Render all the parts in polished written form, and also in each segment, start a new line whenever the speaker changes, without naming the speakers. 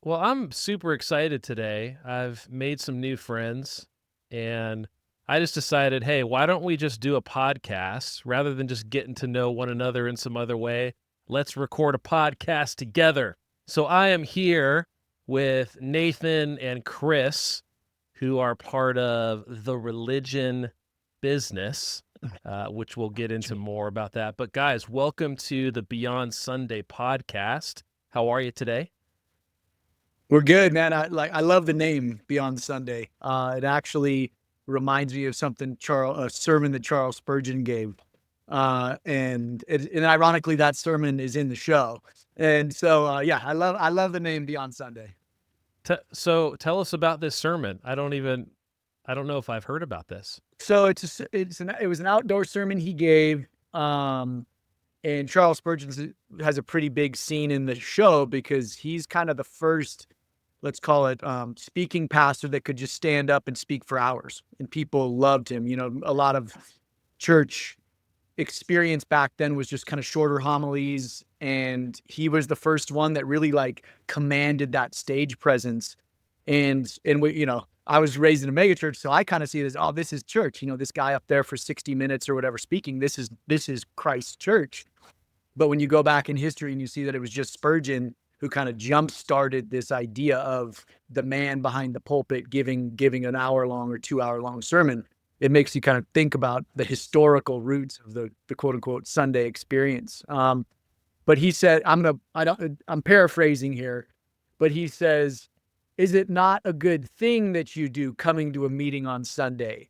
Well, I'm super excited today. I've made some new friends and I just decided, hey, why don't we just do a podcast rather than just getting to know one another in some other way? Let's record a podcast together. So I am here with Nathan and Chris, who are part of the religion business, which we'll get into more about that. But guys, welcome to the Beyond Sunday podcast. How are you today?
We're good, man. I love the name Beyond Sunday. It actually reminds me of a sermon that Charles Spurgeon gave. And ironically that sermon is in the show. And so yeah, I love the name Beyond Sunday.
So tell us about this sermon. I don't know if I've heard about this.
So it was an outdoor sermon he gave. And Charles Spurgeon has a pretty big scene in the show because he's kind of the first, let's call it, speaking pastor that could just stand up and speak for hours, and people loved him. You know, a lot of church experience back then was just kind of shorter homilies, and he was the first one that really like commanded that stage presence. And we, I was raised in a megachurch, so I kind of see it as, oh, this is church. This guy up there for 60 minutes or whatever speaking, this is Christ's church. But when you go back in history and you see that it was just Spurgeon who kind of jump-started this idea of the man behind the pulpit giving an hour-long or 2-hour-long sermon, it makes you kind of think about the historical roots of the quote-unquote Sunday experience. But he said, I'm paraphrasing here, but he says, "Is it not a good thing that you do coming to a meeting on Sunday?"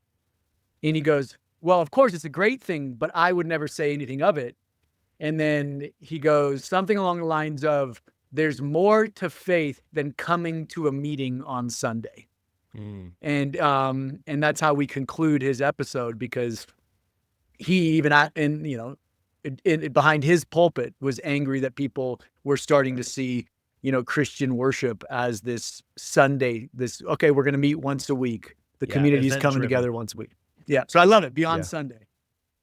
And he goes, "Well, of course it's a great thing, but I would never say anything of it." And then he goes something along the lines of, "There's more to faith than coming to a meeting on Sunday."
Mm.
And that's how we conclude his episode, because he even behind his pulpit was angry that people were starting to see Christian worship as this Sunday, okay, we're going to meet once a week. The
Yeah,
community's
event
coming
driven.
together once a week. Yeah, so I love it. Beyond
Yeah.
Sunday.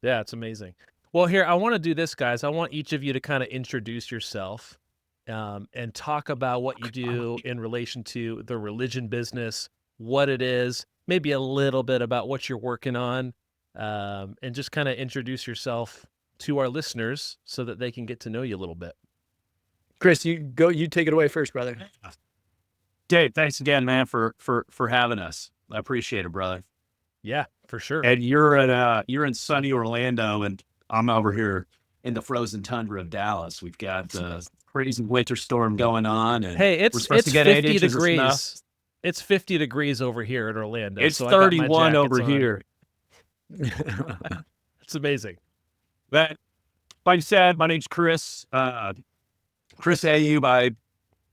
Yeah, it's amazing. Well, here, I want to do this, guys. I want each of you to kind of introduce yourself and talk about what you do in relation to the religion business, what it is, maybe a little bit about what you're working on, and just kind of introduce yourself to our listeners so that they can get to know you a little bit.
Chris, you take it away first, brother.
Dave, thanks again, man, for having us. I appreciate it, brother.
Yeah, for sure.
And you're in sunny Orlando, and I'm over here in the frozen tundra of Dallas. We've got the crazy winter storm going on, and
Hey,
we're supposed to get
50
8 inches of snow.
degrees. It's 50 degrees over here in Orlando.
It's
so I got my
31 over
jackets on.
here.
It's amazing.
But like you said, my name's Chris. Chris Ayoub. I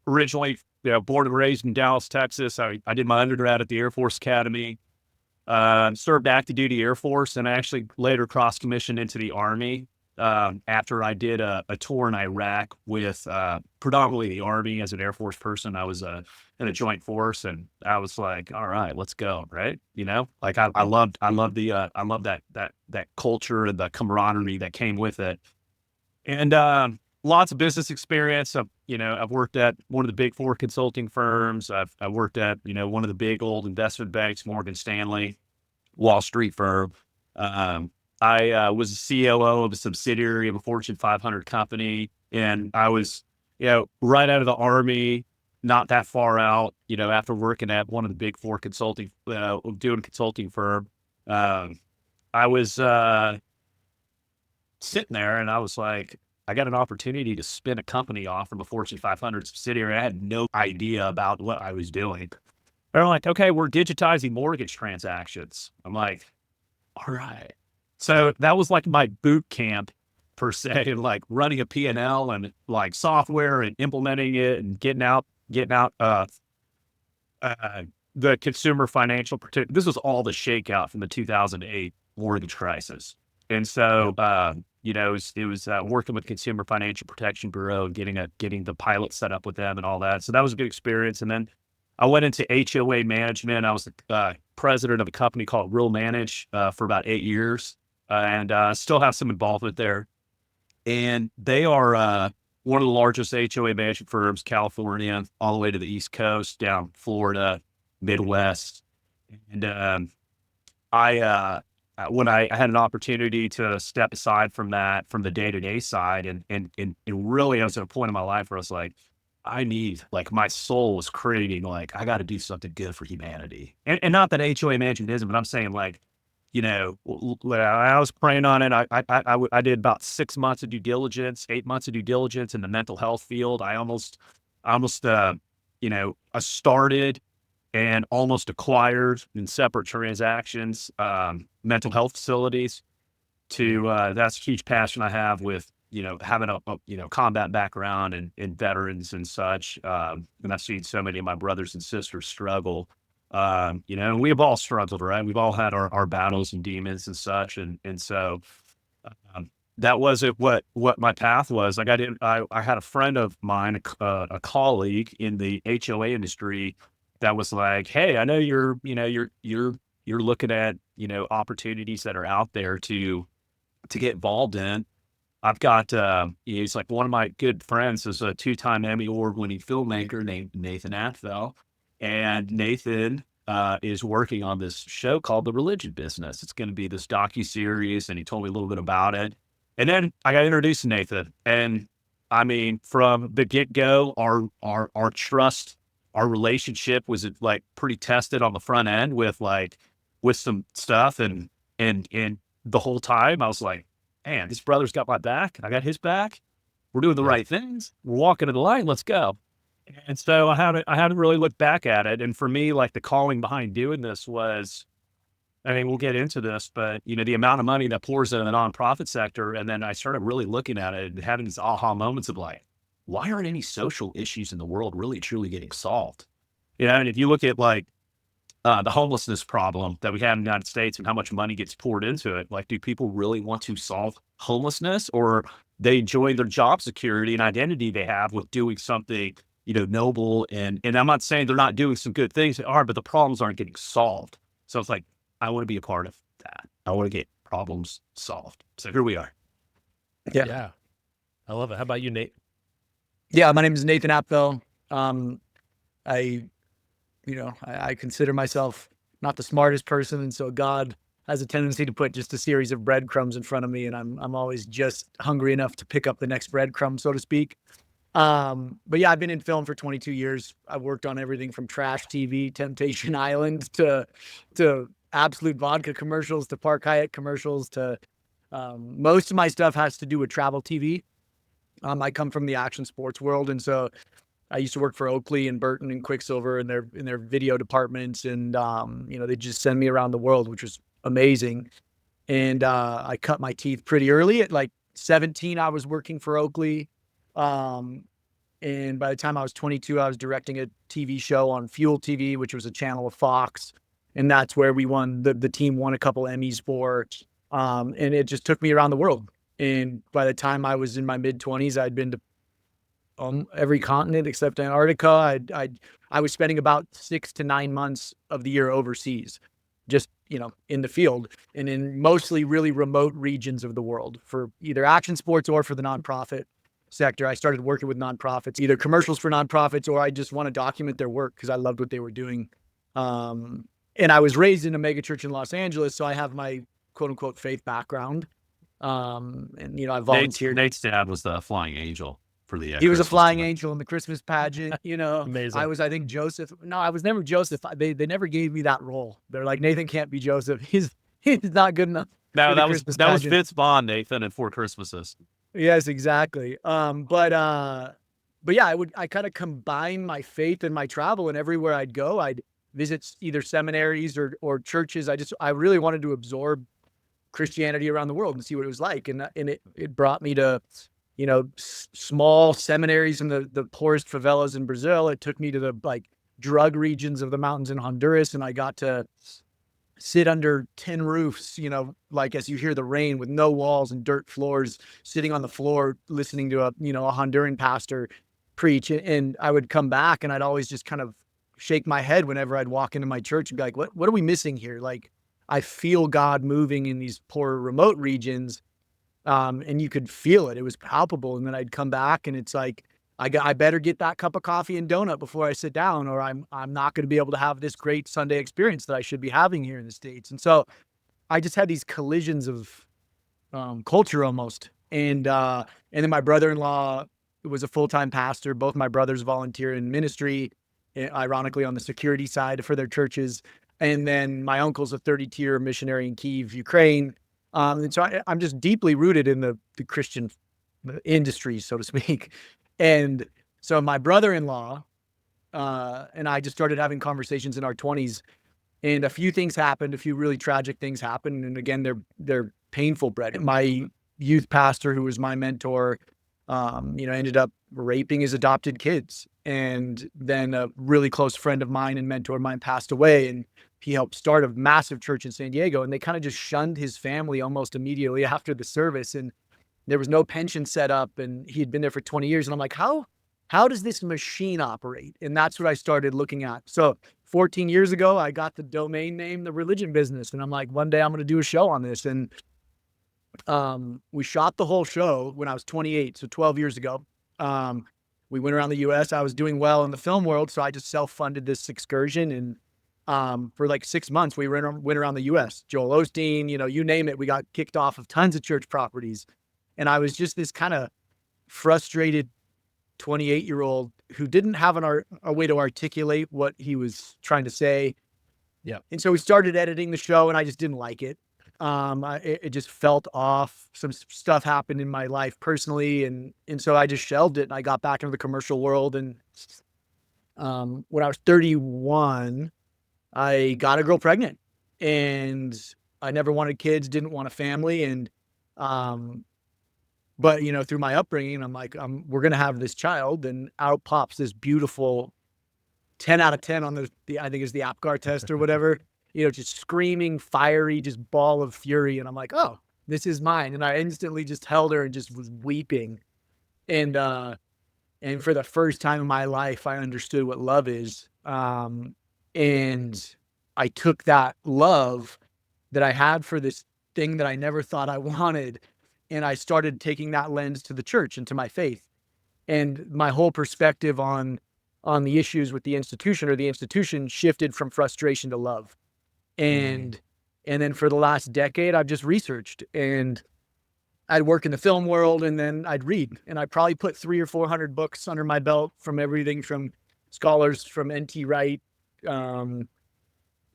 originally, born and raised in Dallas, Texas. I did my undergrad at the Air Force Academy. Served active duty Air Force, and I actually later cross-commissioned into the Army after I did a tour in Iraq with predominantly the Army. As an Air Force person, I was in a joint force, and I was like, all right, let's go, right? Like I loved that culture and the camaraderie that came with it. And lots of business experience. I've worked at one of the big four consulting firms. I've worked at, one of the big old investment banks, Morgan Stanley, Wall Street firm. I was a COO of a subsidiary of a Fortune 500 company. And I was, right out of the Army, not that far out, after working at one of the big four consulting, doing consulting firm. I was sitting there and I was like, I got an opportunity to spin a company off from a Fortune 500 subsidiary. I had no idea about what I was doing. They're like, okay, we're digitizing mortgage transactions. I'm like, all right. So that was like my boot camp per se, like running a P&L and like software and implementing it and getting out the consumer financial protection. This was all the shakeout from the 2008 mortgage crisis. And so, it was working with Consumer Financial Protection Bureau and getting the pilot set up with them and all that. So that was a good experience. And then I went into HOA management. I was the president of a company called Real Manage for about 8 years, and still have some involvement there. And they are one of the largest HOA management firms, California, all the way to the East Coast, down Florida, Midwest. And when I had an opportunity to step aside from that, from the day-to-day side, and really I was at a point in my life where I was like, I need, like, my soul was craving, like, I got to do something good for humanity. And not that HOA management isn't, but I'm saying, like, I was praying on it. I did about 6 months of due diligence, 8 months of due diligence in the mental health field. I started and almost acquired in separate transactions, mental health facilities that's a huge passion I have with, having a combat background and veterans and such. And I've seen so many of my brothers and sisters struggle. And we've all struggled, right? We've all had our battles and demons and such. And so, that wasn't what my path was. Like I had a friend of mine, a colleague in the HOA industry that was like, "Hey, I know you're looking at, opportunities that are out there to get involved in. I've got, he's like, one of my good friends is a 2-time Emmy Award-winning filmmaker named Nathan Appfel. And Nathan is working on this show called The Religion Business. It's going to be this docuseries, and he told me a little bit about it. And then I got introduced to Nathan. And I mean, from the get-go, our trust, our relationship was like pretty tested on the front end with some stuff. And the whole time I was like, man, this brother's got my back. I got his back. We're doing the right things. We're walking to the line. Let's go. And so I hadn't really looked back at it. And for me, like, the calling behind doing this was, I mean, we'll get into this, but the amount of money that pours into the nonprofit sector. And then I started really looking at it and having these aha moments of like, why aren't any social issues in the world really truly getting solved? And if you look at like the homelessness problem that we have in the United States and how much money gets poured into it, like, do people really want to solve homelessness, or they enjoy their job security and identity they have with doing something noble? And I'm not saying they're not doing some good things, they are, but the problems aren't getting solved. So it's like, I want to be a part of that. I want to get problems solved. So here we are.
Yeah. I love it. How about you, Nate?
Yeah, my name is Nathan Appfel. I consider myself not the smartest person, and so God has a tendency to put just a series of breadcrumbs in front of me, and I'm always just hungry enough to pick up the next breadcrumb, so to speak. But yeah, I've been in film for 22 years. I've worked on everything from trash TV, Temptation Island, to Absolute Vodka commercials, to Park Hyatt commercials, to most of my stuff has to do with travel TV. I come from the action sports world, and so I used to work for Oakley and Burton and Quicksilver in their video departments, and they just send me around the world, which was amazing. And I cut my teeth pretty early. At like 17, I was working for Oakley. And by the time I was 22, I was directing a TV show on Fuel TV, which was a channel of Fox. And that's where we won, the team won a couple Emmys for. And it just took me around the world. And by the time I was in my mid-20s, I'd been to every continent except Antarctica. I was spending about 6 to 9 months of the year overseas, just, in the field, and in mostly really remote regions of the world for either action sports or for the nonprofit sector. I started working with nonprofits, either commercials for nonprofits, or I just want to document their work because I loved what they were doing. And I was raised in a mega church in Los Angeles, so I have my quote unquote faith background. And I volunteered.
Nate's dad was the flying angel for the.
He was a flying angel in the Christmas pageant.
Amazing.
I was, I think, Joseph. No, I was never Joseph. They never gave me that role. They're like, Nathan can't be Joseph. He's not good enough.
No, that was Vince Vaughn, Nathan, in Four Christmases.
Yes, exactly. But yeah, I kind of combine my faith and my travel, and everywhere I'd go, I'd visit either seminaries or churches. I really wanted to absorb Christianity around the world and see what it was like. And it brought me to, small seminaries in the poorest favelas in Brazil. It took me to the drug regions of the mountains in Honduras. And I got to sit under tin roofs, as you hear the rain, with no walls and dirt floors, sitting on the floor, listening to a Honduran pastor preach. And I would come back and I'd always just kind of shake my head whenever I'd walk into my church and be like, what are we missing here? Like, I feel God moving in these poor remote regions. And you could feel it. It was palpable. And then I'd come back and it's like, I better get that cup of coffee and donut before I sit down, or I'm not going to be able to have this great Sunday experience that I should be having here in the States. And so I just had these collisions of culture almost. And then my brother-in-law was a full-time pastor. Both my brothers volunteer in ministry, ironically on the security side for their churches. And then my uncle's a 30-tier missionary in Kyiv, Ukraine. And so I'm just deeply rooted in the Christian industry, so to speak. And so my brother-in-law and I just started having conversations in our 20s, and a few things happened, a few really tragic things happened. And again, they're painful, Brett. My youth pastor, who was my mentor, ended up raping his adopted kids. And then a really close friend of mine and mentor of mine passed away, and he helped start a massive church in San Diego. And they kind of just shunned his family almost immediately after the service. And there was no pension set up, and he had been there for 20 years. And I'm like, how does this machine operate? And that's what I started looking at. So 14 years ago, I got the domain name, The Religion Business. And I'm like, one day I'm going to do a show on this. And we shot the whole show when I was 28, so 12 years ago. We went around the US. I was doing well in the film world, so I just self-funded this excursion. And for like 6 months, we went around the US. Joel Osteen, you name it. We got kicked off of tons of church properties. And I was just this kind of frustrated 28-year-old who didn't have a way to articulate what he was trying to say.
Yeah.
And so we started editing the show, and I just didn't like it. It just felt off. Some stuff happened in my life personally, and so I just shelved it, and I got back into the commercial world. And when I was 31, I got a girl pregnant, and I never wanted kids, didn't want a family. And but through my upbringing, I'm like, we're gonna have this child, and out pops this beautiful 10 out of 10 on the I think it's the APGAR test or whatever. Just screaming, fiery, just ball of fury. And I'm like, oh, this is mine. And I instantly just held her and just was weeping. And for the first time in my life, I understood what love is. And I took that love that I had for this thing that I never thought I wanted, and I started taking that lens to the church and to my faith. And my whole perspective on the issues with the institution shifted from frustration to love. And then for the last decade, I've just researched, and I'd work in the film world, and then I'd read, and I probably put 300 or 400 books under my belt, from everything from scholars from N.T. Wright,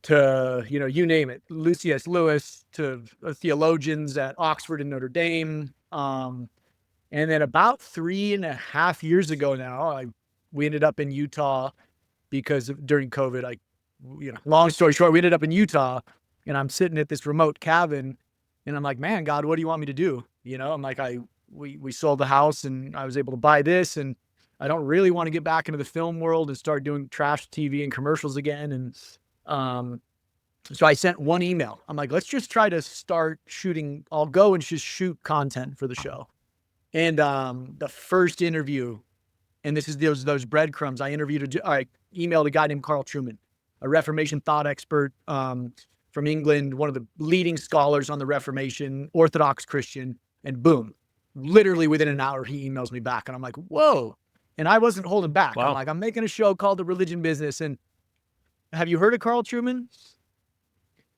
to, you name it, Lucius Lewis, to theologians at Oxford and Notre Dame. And then about 3.5 years ago now, we ended up in Utah because during COVID, long story short, we ended up in Utah, and I'm sitting at this remote cabin, and I'm like, man, God, what do you want me to do? I'm like, we sold the house, and I was able to buy this, and I don't really want to get back into the film world and start doing trash TV and commercials again. And so I sent one email. I'm like, let's just try to start shooting. I'll go and just shoot content for the show. And the first interview, and this is those breadcrumbs, I emailed a guy named Carl Trueman, a Reformation thought expert from England, one of the leading scholars on the Reformation, Orthodox Christian, and boom, literally within an hour, he emails me back, and I'm like, whoa. And I wasn't holding back.
Wow.
I'm like, I'm making a show called The Religion Business. And have you heard of Carl Trueman?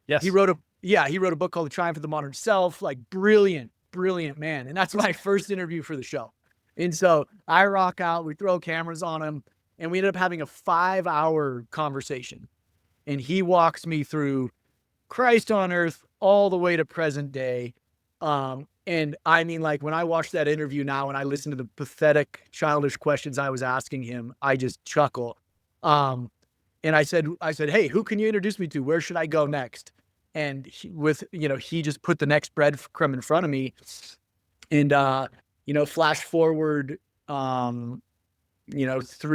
Yes.
He wrote a book called The Triumph of the Modern Self, like brilliant man. And that's my first interview for the show. And so I rock out, we throw cameras on him, and we ended up having a 5-hour conversation. And he walks me through Christ on earth all the way to present day. And I mean, like, when I watch that interview now and I listen to the pathetic, childish questions I was asking him, I just chuckle. And I said, hey, who can you introduce me to? Where should I go next? And he just put the next breadcrumb in front of me. And, flash forward, 3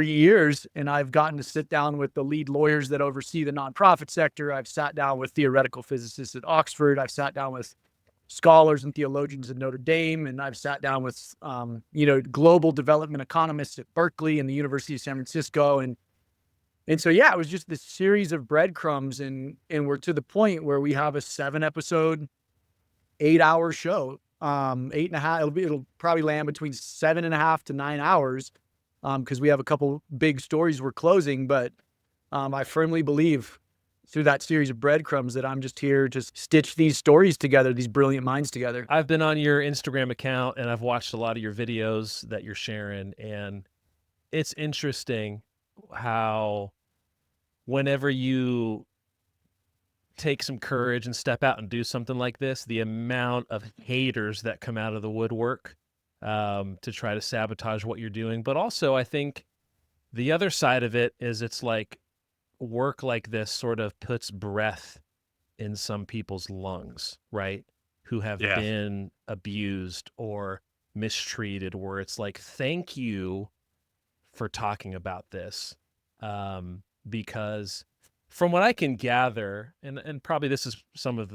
years, and I've gotten to sit down with the lead lawyers that oversee the nonprofit sector. I've sat down with theoretical physicists at Oxford. I've sat down with scholars and theologians at Notre Dame, and I've sat down with, global development economists at Berkeley and the University of San Francisco. And so, yeah, it was just this series of breadcrumbs, and we're to the point where we have a 7-episode, 8-hour show 8.5. It'll probably land between 7.5 to 9 hours, because we have a couple big stories we're closing. But I firmly believe through that series of breadcrumbs that I'm just here to stitch these stories together, these brilliant minds together.
I've been on your Instagram account and I've watched a lot of your videos that you're sharing, and it's interesting how whenever you take some courage and step out and do something like this, the amount of haters that come out of the woodwork to try to sabotage what you're doing. But also, I think the other side of it is it's like work like this sort of puts breath in some people's lungs, right? Who have been abused or mistreated, where it's like, thank you for talking about this. Because from what I can gather, and probably this is some of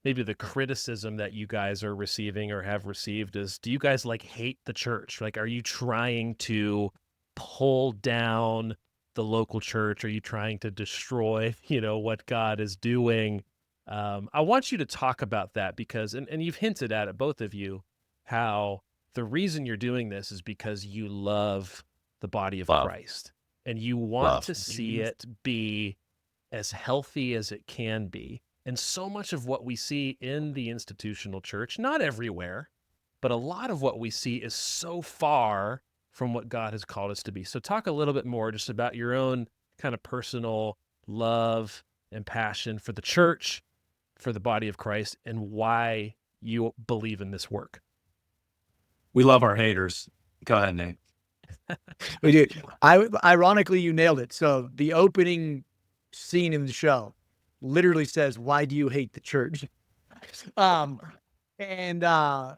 maybe the criticism that you guys are receiving or have received, is, do you guys like hate the church? Like, are you trying to pull down the local church? Are you trying to destroy, what God is doing? I want you to talk about that because, and you've hinted at it, both of you, how the reason you're doing this is because you love the body of Christ and you want to see it be as healthy as it can be. And so much of what we see in the institutional church, not everywhere, but a lot of what we see is so far from what God has called us to be. So talk a little bit more just about your own kind of personal love and passion for the church, for the body of Christ, and why you believe in this work.
We love our haters. Go ahead, Nate.
We do. Ironically, you nailed it. So the opening scene in the show literally says, "Why do you hate the church?" And I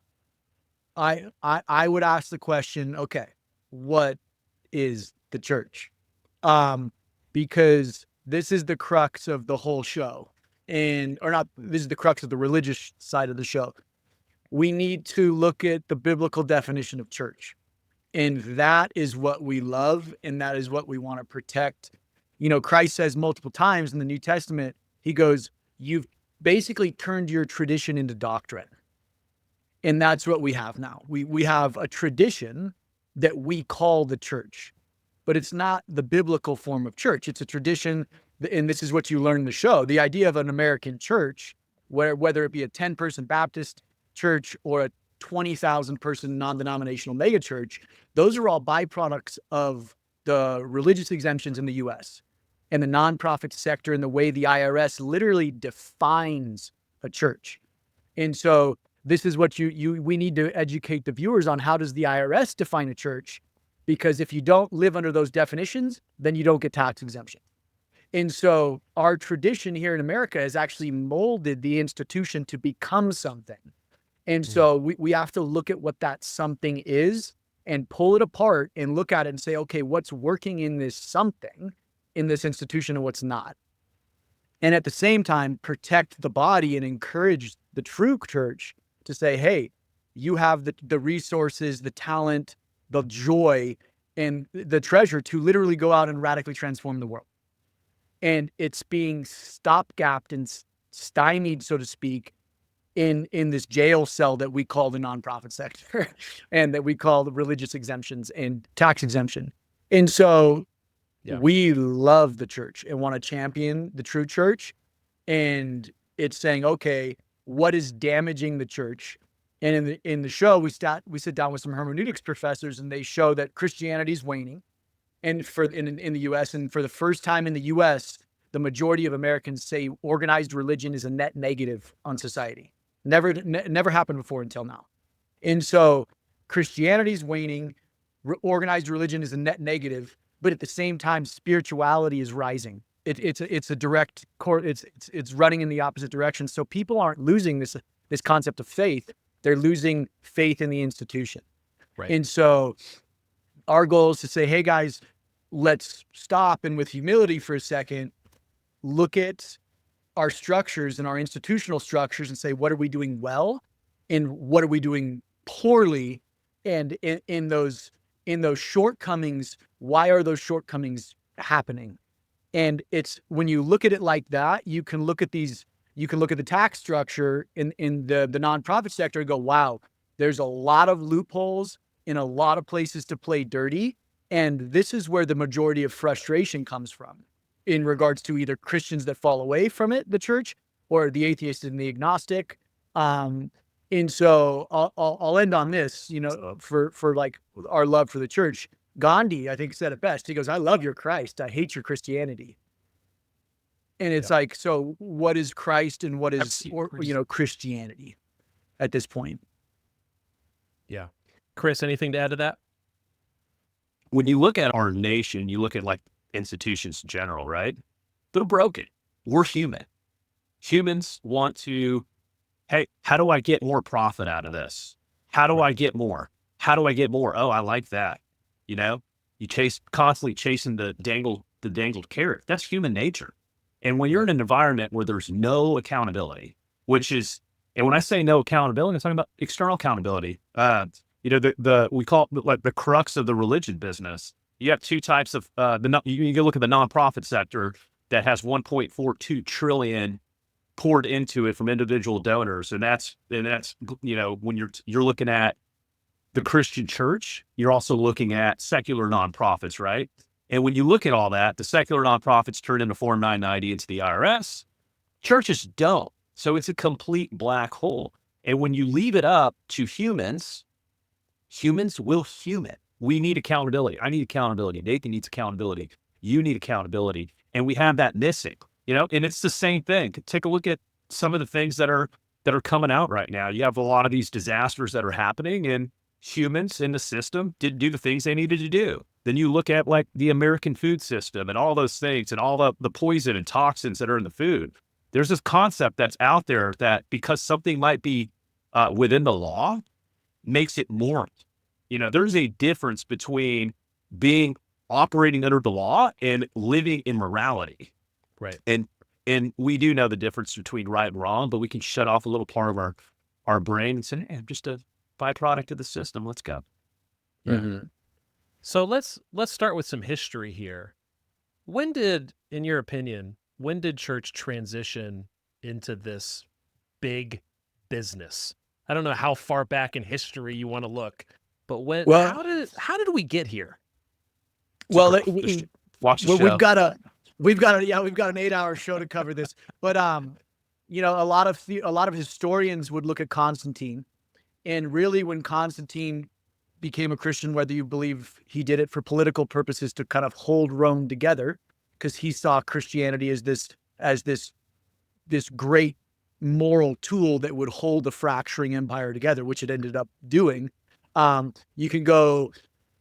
would ask the question, okay, what is the church? Because this is the crux of the whole show, this is the crux of the religious side of the show. We need to look at the biblical definition of church. And that is what we love, and that is what we want to protect. Christ says multiple times in the New Testament, he goes, you've basically turned your tradition into doctrine. And that's what we have now. We have a tradition that we call the church, but it's not the biblical form of church. It's a tradition, and this is what you learn in the show. The idea of an American church, whether it be a 10-person Baptist church or a 20,000 person non-denominational megachurch, those are all byproducts of the religious exemptions in the US and the nonprofit sector and the way the IRS literally defines a church. And so this is what we need to educate the viewers on. How does the IRS define a church? Because if you don't live under those definitions, then you don't get tax exemption. And so our tradition here in America has actually molded the institution to become something. And so we have to look at what that something is and pull it apart and look at it and say, okay, what's working in this something, in this institution, and what's not? And at the same time, protect the body and encourage the true church to say, hey, you have the resources, the talent, the joy, and the treasure to literally go out and radically transform the world. And it's being stopgapped and stymied, so to speak, in this jail cell that we call the nonprofit sector and that we call the religious exemptions and tax exemption. And so we love the church and want to champion the true church. And it's saying, okay, what is damaging the church? And in the show, we sit down with some hermeneutics professors, and they show that Christianity is waning, and in the U.S. And for the first time in the U.S., the majority of Americans say organized religion is a net negative on society. Never happened before until now. And so Christianity is waning, organized religion is a net negative, but at the same time, spirituality is rising. It's a direct court. It's running in the opposite direction. So people aren't losing this concept of faith. They're losing faith in the institution.
Right.
And so our goal is to say, hey guys, let's stop and with humility for a second, look at our structures and our institutional structures and say, what are we doing well and what are we doing poorly? And in those shortcomings, why are those shortcomings happening? And it's when you look at it like that, you can look at these you can look at the tax structure in the nonprofit sector and go, wow, there's a lot of loopholes in a lot of places to play dirty. And this is where the majority of frustration comes from in regards to either Christians that fall away from it, the church, or the atheist and the agnostic. And so I'll end on this, for like our love for the church. Gandhi, I think, said it best. He goes, I love your Christ. I hate your Christianity. And it's like, so what is Christ and what is, Christianity at this point?
Yeah. Chris, anything to add to that?
When you look at our nation, you look at like institutions in general, right? They're broken. We're human. Humans want to, hey, how do I get more profit out of this? How do I get more? How do I get more? Oh, I like that. You constantly chasing the dangled carrot. That's human nature. And when you're in an environment where there's no accountability, and when I say no accountability, I'm talking about external accountability. We call it like the crux of the religion business. You have two types of, you can look at the nonprofit sector that has 1.42 trillion poured into it from individual donors. And that's, when you're looking at the Christian church, you're also looking at secular nonprofits, right? And when you look at all that, the secular nonprofits turn into Form 990 into the IRS. Churches don't. So it's a complete black hole. And when you leave it up to humans will human. We need accountability. I need accountability. Nathan needs accountability. You need accountability. And we have that missing, and it's the same thing. Take a look at some of the things that are coming out right now. You have a lot of these disasters that are happening, and humans in the system didn't do the things they needed to do. Then you look at like the American food system and all those things and all the poison and toxins that are in the food. There's this concept that's out there that because something might be within the law makes it moral. There's a difference between operating under the law and living in morality.
Right.
And we do know the difference between right and wrong, but we can shut off a little part of our brain and say, hey, I'm just a byproduct of the system. Let's go.
Yeah. Mm-hmm. So let's start with some history here. In your opinion, when did church transition into this big business? I don't know how far back in history you want to look, but how did we get here?
Well,
watch the show.
we've got an 8-hour show to cover this, but a lot of historians would look at Constantine, and really when Constantine became a Christian, whether you believe he did it for political purposes to kind of hold Rome together, because he saw Christianity as this great moral tool that would hold the fracturing empire together, which it ended up doing. You can go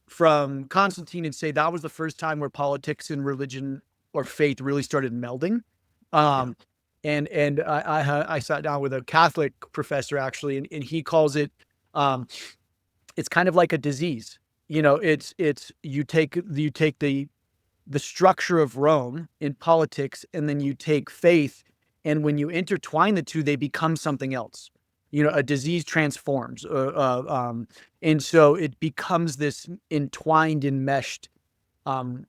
from Constantine and say that was the first time where politics and religion or faith really started melding. And I sat down with a Catholic professor actually, and he calls it, it's kind of like a disease. It's you take the structure of Rome in politics, and then you take faith, and when you intertwine the two, they become something else. A disease transforms, and so it becomes this entwined, enmeshed,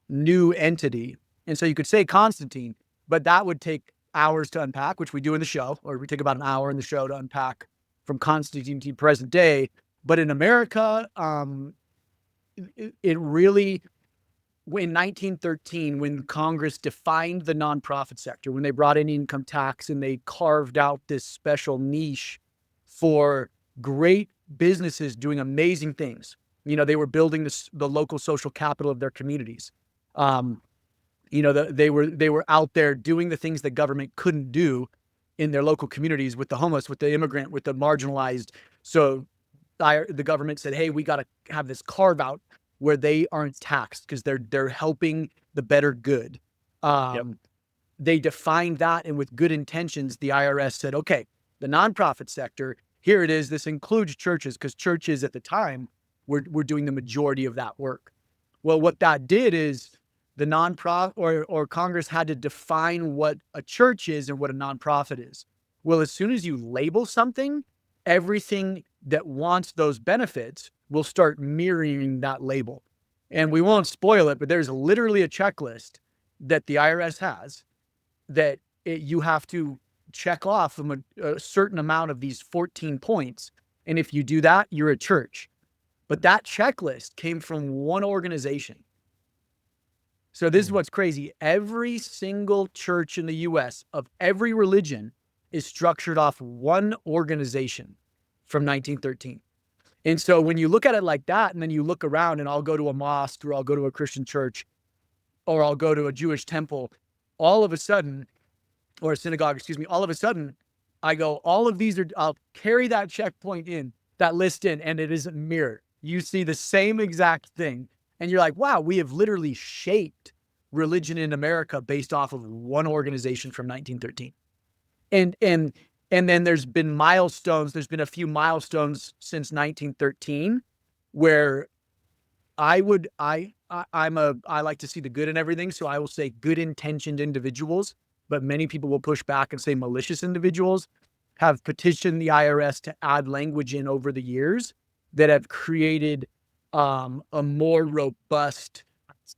new entity. And so you could say Constantine, but that would take hours to unpack, which we do in the show, or we take about an hour in the show to unpack from Constantine to present day. But in America, it really, in 1913, when Congress defined the nonprofit sector, when they brought in income tax and they carved out this special niche for great businesses doing amazing things. They were building the local social capital of their communities. They were out there doing the things that government couldn't do in their local communities with the homeless, with the immigrant, with the marginalized. So the government said, hey, we got to have this carve out where they aren't taxed because they're helping the better good. They defined that, and with good intentions, the IRS said, okay, the nonprofit sector, here it is. This includes churches, because churches at the time were doing the majority of that work. Well, what that did is the nonprofit or Congress had to define what a church is and what a nonprofit is. Well, as soon as you label something, everything that wants those benefits will start mirroring that label. And we won't spoil it, but there's literally a checklist that the IRS has that you have to check off a certain amount of these 14 points. And if you do that, you're a church. But that checklist came from one organization. So this is what's crazy. Every single church in the US of every religion is structured off one organization from 1913. And so when you look at it like that, and then you look around, and I'll go to a mosque, or I'll go to a Christian church, or I'll go to a Jewish temple, all of a sudden, or a synagogue, excuse me, all of a sudden, I go, all of these I'll carry that checkpoint in, that list in, and it isn't mirrored. You see the same exact thing. And you're like, wow, we have literally shaped religion in America based off of one organization from 1913. And then there's been milestones. There's been a few milestones since 1913 where I like to see the good in everything. So I will say good intentioned individuals, but many people will push back and say malicious individuals have petitioned the IRS to add language in over the years that have created a more robust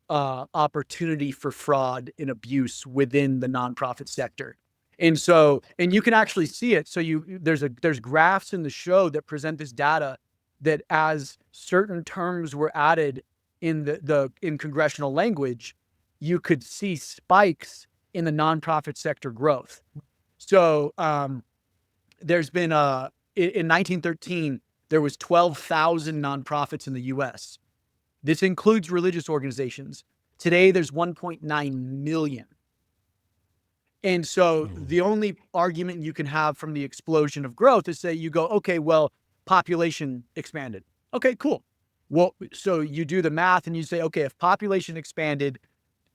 opportunity for fraud and abuse within the nonprofit sector. And so, and you can actually see it. So there's graphs in the show that present this data that as certain terms were added in in congressional language, you could see spikes in the nonprofit sector growth. So there's been in 1913, there was 12,000 nonprofits in the US. This includes religious organizations. Today, there's 1.9 million. And so the only argument you can have from the explosion of growth is say you go, okay, well, population expanded. Okay, cool. Well, so you do the math and you say, okay, if population expanded,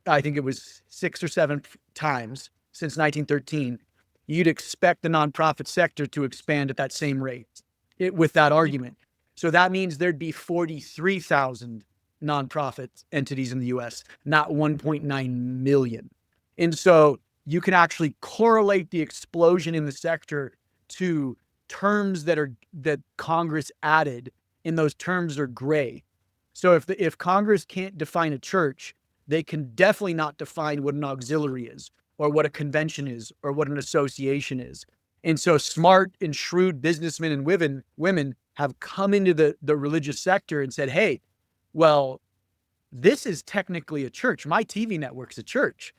I think it was 6 or 7 times since 1913, you'd expect the nonprofit sector to expand at that same rate with that argument. So that means there'd be 43,000 nonprofit entities in the US, not 1.9 million. And so you can actually correlate the explosion in the sector to terms that Congress added, and those terms are gray. So if Congress can't define a church, they can definitely not define what an auxiliary is, or what a convention is, or what an association is. And so smart and shrewd businessmen and women have come into the religious sector and said, hey, well, this is technically a church. My TV network's a church.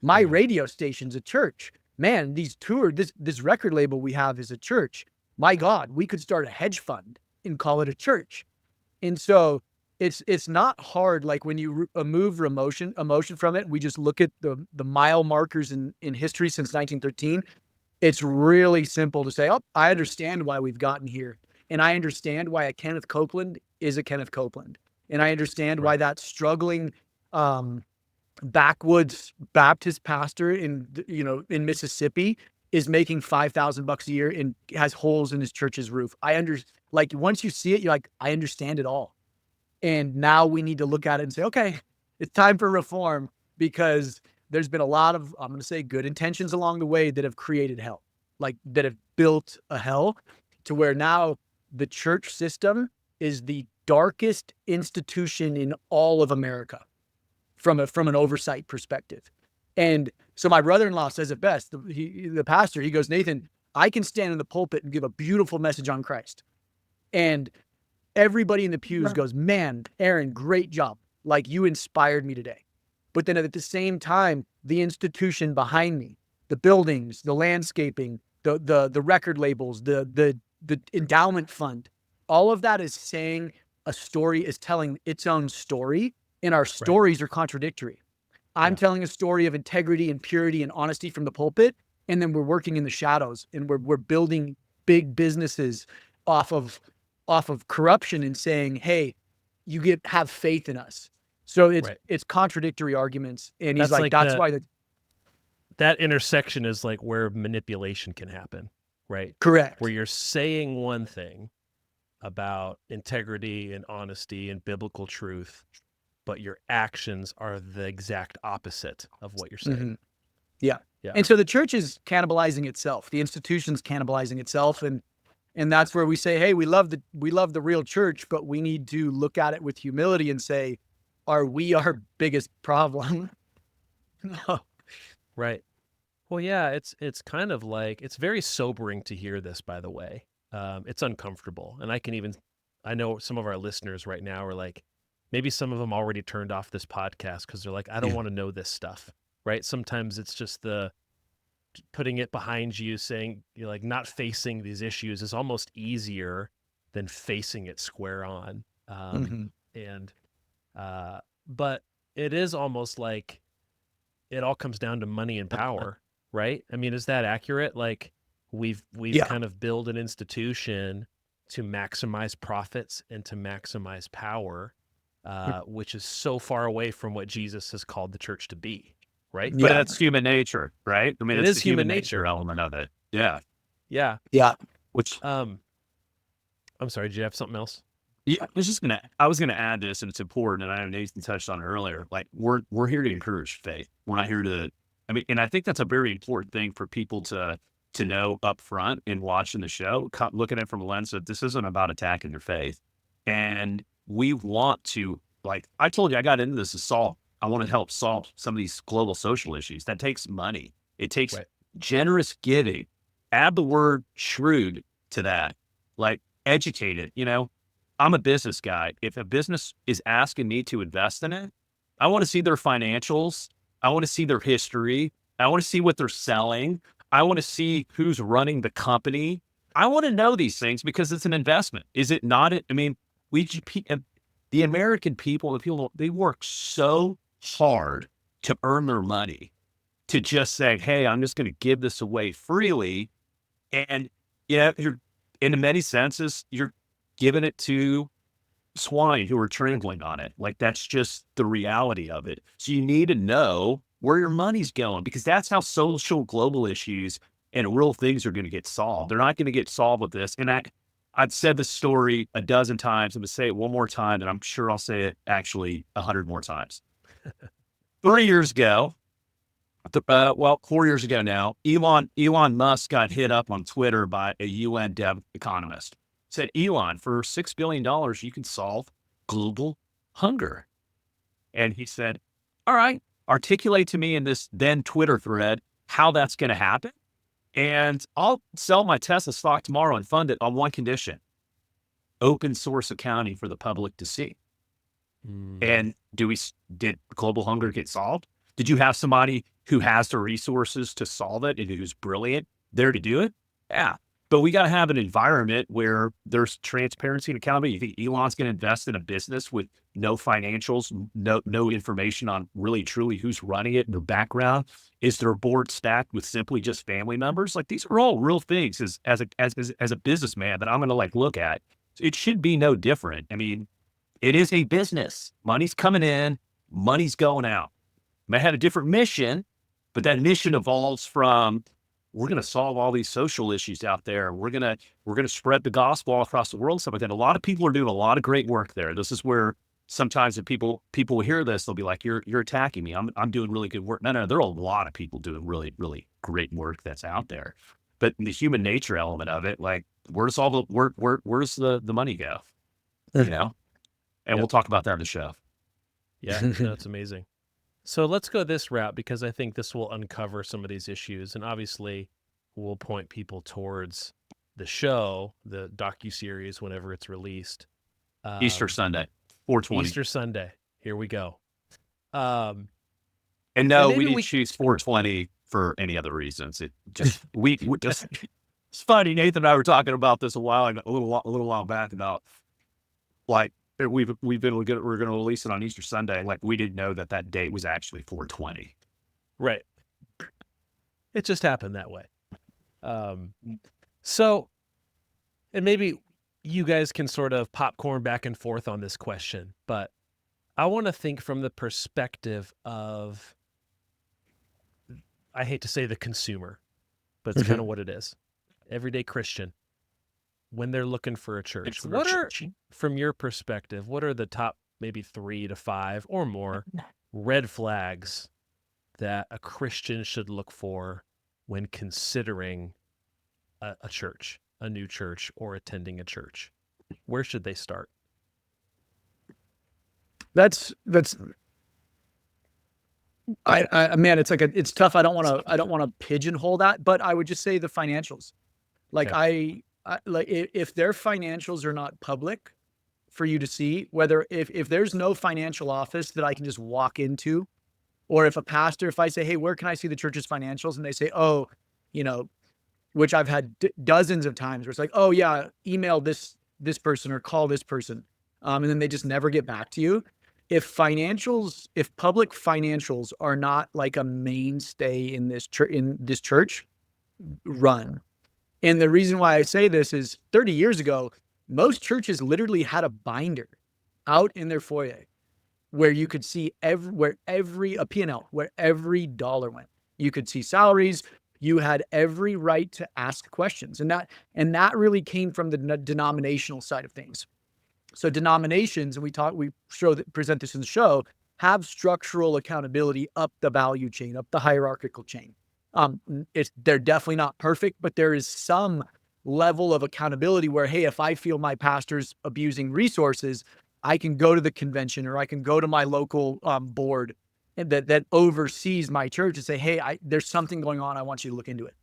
My radio station's a church. Man, this record label we have is a church. My God, we could start a hedge fund and call it a church. And so it's not hard. Like when you remove emotion from it, we just look at the mile markers in history since 1913. It's really simple to say, oh, I understand why we've gotten here. And I understand why a Kenneth Copeland is a Kenneth Copeland. And I understand why that struggling backwoods Baptist pastor in Mississippi is making $5,000 a year and has holes in his church's roof. Like once you see it, you're like, I understand it all. And now we need to look at it and say, okay, it's time for reform, because there's been a lot of, I'm going to say, good intentions along the way that have created hell, like that have built a hell to where now the church system is the darkest institution in all of America from an oversight perspective. And so my brother-in-law says it best, the pastor, he goes, Nathan, I can stand in the pulpit and give a beautiful message on Christ. And everybody in the pews goes, man, Aaron, great job. Like you inspired me today. But then at the same time, the institution behind me, the buildings, the landscaping, the record labels, the endowment fund, all of that is saying a story, is telling its own story, and our stories are contradictory. I'm telling a story of integrity and purity and honesty from the pulpit, and then we're working in the shadows, and we're building big businesses off of corruption and saying, hey, have faith in us. So it's contradictory arguments. And he's like, that's why
that intersection is like where manipulation can happen, right?
Correct.
Where you're saying one thing about integrity and honesty and biblical truth, but your actions are the exact opposite of what you're saying.
Mm-hmm. Yeah. And so the church is cannibalizing itself. The institution's cannibalizing itself. And that's where we say, hey, we love the real church, but we need to look at it with humility and say, are we our biggest problem? No.
Right. Well, yeah, it's kind of like it's very sobering to hear this, by the way. It's uncomfortable. And I know some of our listeners right now are like, maybe some of them already turned off this podcast because they're like, I don't
Yeah.
want to know this stuff, right? Sometimes it's just the putting it behind you, saying, you're like, not facing these issues is almost easier than facing it square on.
Mm-hmm.
And, but it is almost like it all comes down to money and power, right? I mean, is that accurate? Like we've
Yeah.
kind of built an institution to maximize profits and to maximize power, which is so far away from what Jesus has called the church to be, right?
But
Yeah.
that's human nature, right? I mean,
It
it's
is
the human
human
nature
nature.
element of it. Yeah.
Yeah.
Yeah.
Which,
I'm sorry, do you have something else?
yeah, I was gonna add this, and it's important, and I know Nathan touched on it earlier. Like we're here to encourage faith. We're not here to. I mean, and I think that's a very important thing for people to know up front in watching the show, looking at it from a lens of this isn't about attacking your faith, and we want to. Like I told you, I got into this to solve. I want to help solve some of these global social issues. That takes money. It takes
Right.
generous giving. Add the word shrewd to that, like educated. I'm a business guy. If a business is asking me to invest in it, I want to see their financials. I want to see their history. I want to see what they're selling. I want to see who's running the company. I want to know these things because it's an investment. Is it not? I mean, the American people, they work so hard to earn their money to just say, hey, I'm just going to give this away freely. And you're in many senses, you're giving it to swine who are trampling on it. Like that's just the reality of it. So you need to know where your money's going because that's how social global issues and real things are going to get solved. They're not going to get solved with this. And I've said this story a dozen times. I'm going to say it one more time, and I'm sure I'll say it actually 100 more times. 3 years ago, 4 years ago now, Elon Musk got hit up on Twitter by a UN dev economist. Said, Elon, for $6 billion, you can solve global hunger. And he said, all right, articulate to me in this then Twitter thread how that's going to happen. And I'll sell my Tesla stock tomorrow and fund it on one condition: open source accounting for the public to see. And did global hunger get solved? Did you have somebody who has the resources to solve it and who's brilliant there to do it? Yeah. But we got to have an environment where there's transparency and accountability. You think Elon's going to invest in a business with no financials, no information on really truly who's running it and their background? Is their board stacked with simply just family members? Like these are all real things as a businessman that I'm going to like look at. It should be no different. I mean, it is a business. Money's coming in, money's going out. May have a different mission, but that mission evolves from we're going to solve all these social issues out there. We're going to spread the gospel all across the world and stuff like that. A lot of people are doing a lot of great work there. This is where sometimes if people hear this, they'll be like, you're attacking me. I'm doing really good work. No, there are a lot of people doing really, really great work that's out there. But the human nature element of it, like where's the money go? And we'll talk about that in the show.
Yeah, no, it's amazing. So let's go this route because I think this will uncover some of these issues, and obviously we'll point people towards the show, the docuseries, whenever it's released.
Easter Sunday, 4/20.
Easter Sunday. Here we go. Um,
and no,
and
we
maybe
didn't choose 4/20 for any other reasons. It just we just. It's funny. Nathan and I were talking about this a little while back about like we're going to release it on Easter Sunday. Like we didn't know that date was actually 4/20.
Right. It just happened that way. So, and maybe you guys can sort of popcorn back and forth on this question, but I want to think from the perspective of, I hate to say the consumer, but it's kind of what it is. Everyday Christian, when they're looking for a church, from your perspective, what are the top maybe 3 to 5 or more red flags that a Christian should look for when considering a church, a new church, or attending a church? Where should they start?
Man, it's tough. I don't want to pigeonhole that, but I would just say the financials. Like
Okay.
like if their financials are not public for you to see, whether if there's no financial office that I can just walk into, or if a pastor, if I say, hey, where can I see the church's financials? And they say, oh, you know, which I've had dozens of times where it's like, oh yeah, email this person or call this person, and then they just never get back to you. If public financials are not like a mainstay in this church, run. And the reason why I say this is 30 years ago, most churches literally had a binder out in their foyer where you could see a P&L, where every dollar went. You could see salaries. You had every right to ask questions. And that really came from the denominational side of things. So denominations, and present this in the show, have structural accountability up the value chain, up the hierarchical chain. They're definitely not perfect, but there is some level of accountability where, hey, if I feel my pastor's abusing resources, I can go to the convention or I can go to my local board that oversees my church and say, hey, there's something going on. I want you to look into it.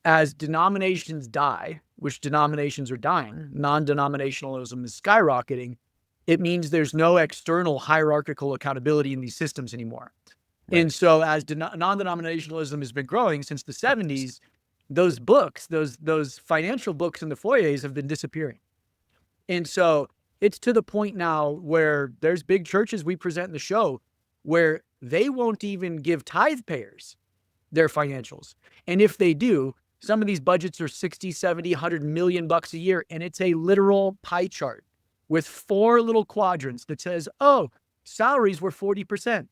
As denominations die, which denominations are dying, non-denominationalism is skyrocketing, it means there's no external hierarchical accountability in these systems anymore.
Right.
And so as non-denominationalism has been growing since the 70s, those books, those financial books in the foyers have been disappearing. And so it's to the point now where there's big churches we present in the show where they won't even give tithe payers their financials. And if they do, some of these budgets are 60, 70, 100 million bucks a year. And it's a literal pie chart with 4 little quadrants that says, oh, salaries were 40%.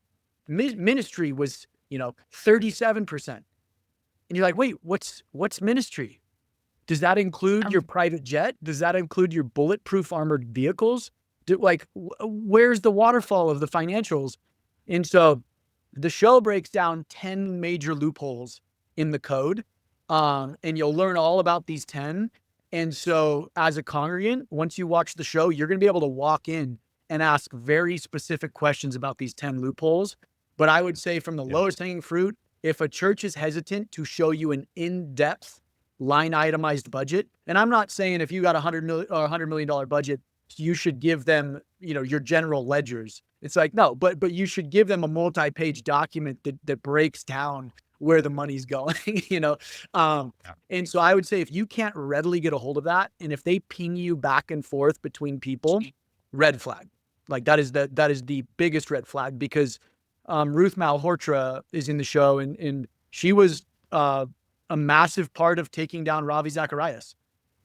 Ministry was, 37%. And you're like, wait, what's ministry? Does that include your private jet? Does that include your bulletproof armored vehicles? Where's the waterfall of the financials? And so the show breaks down 10 major loopholes in the code. And you'll learn all about these 10. And so as a congregant, once you watch the show, you're going to be able to walk in and ask very specific questions about these 10 loopholes. But I would say from the lowest hanging fruit, if a church is hesitant to show you an in-depth line itemized budget, and I'm not saying if you got $100 million budget, you should give them, your general ledgers. It's like, no, but you should give them a multi-page document that breaks down where the money's going, And so I would say if you can't readily get a hold of that, and if they ping you back and forth between people, red flag. Like that is the biggest red flag, because Ruth Malhotra is in the show, and she was a massive part of taking down Ravi Zacharias.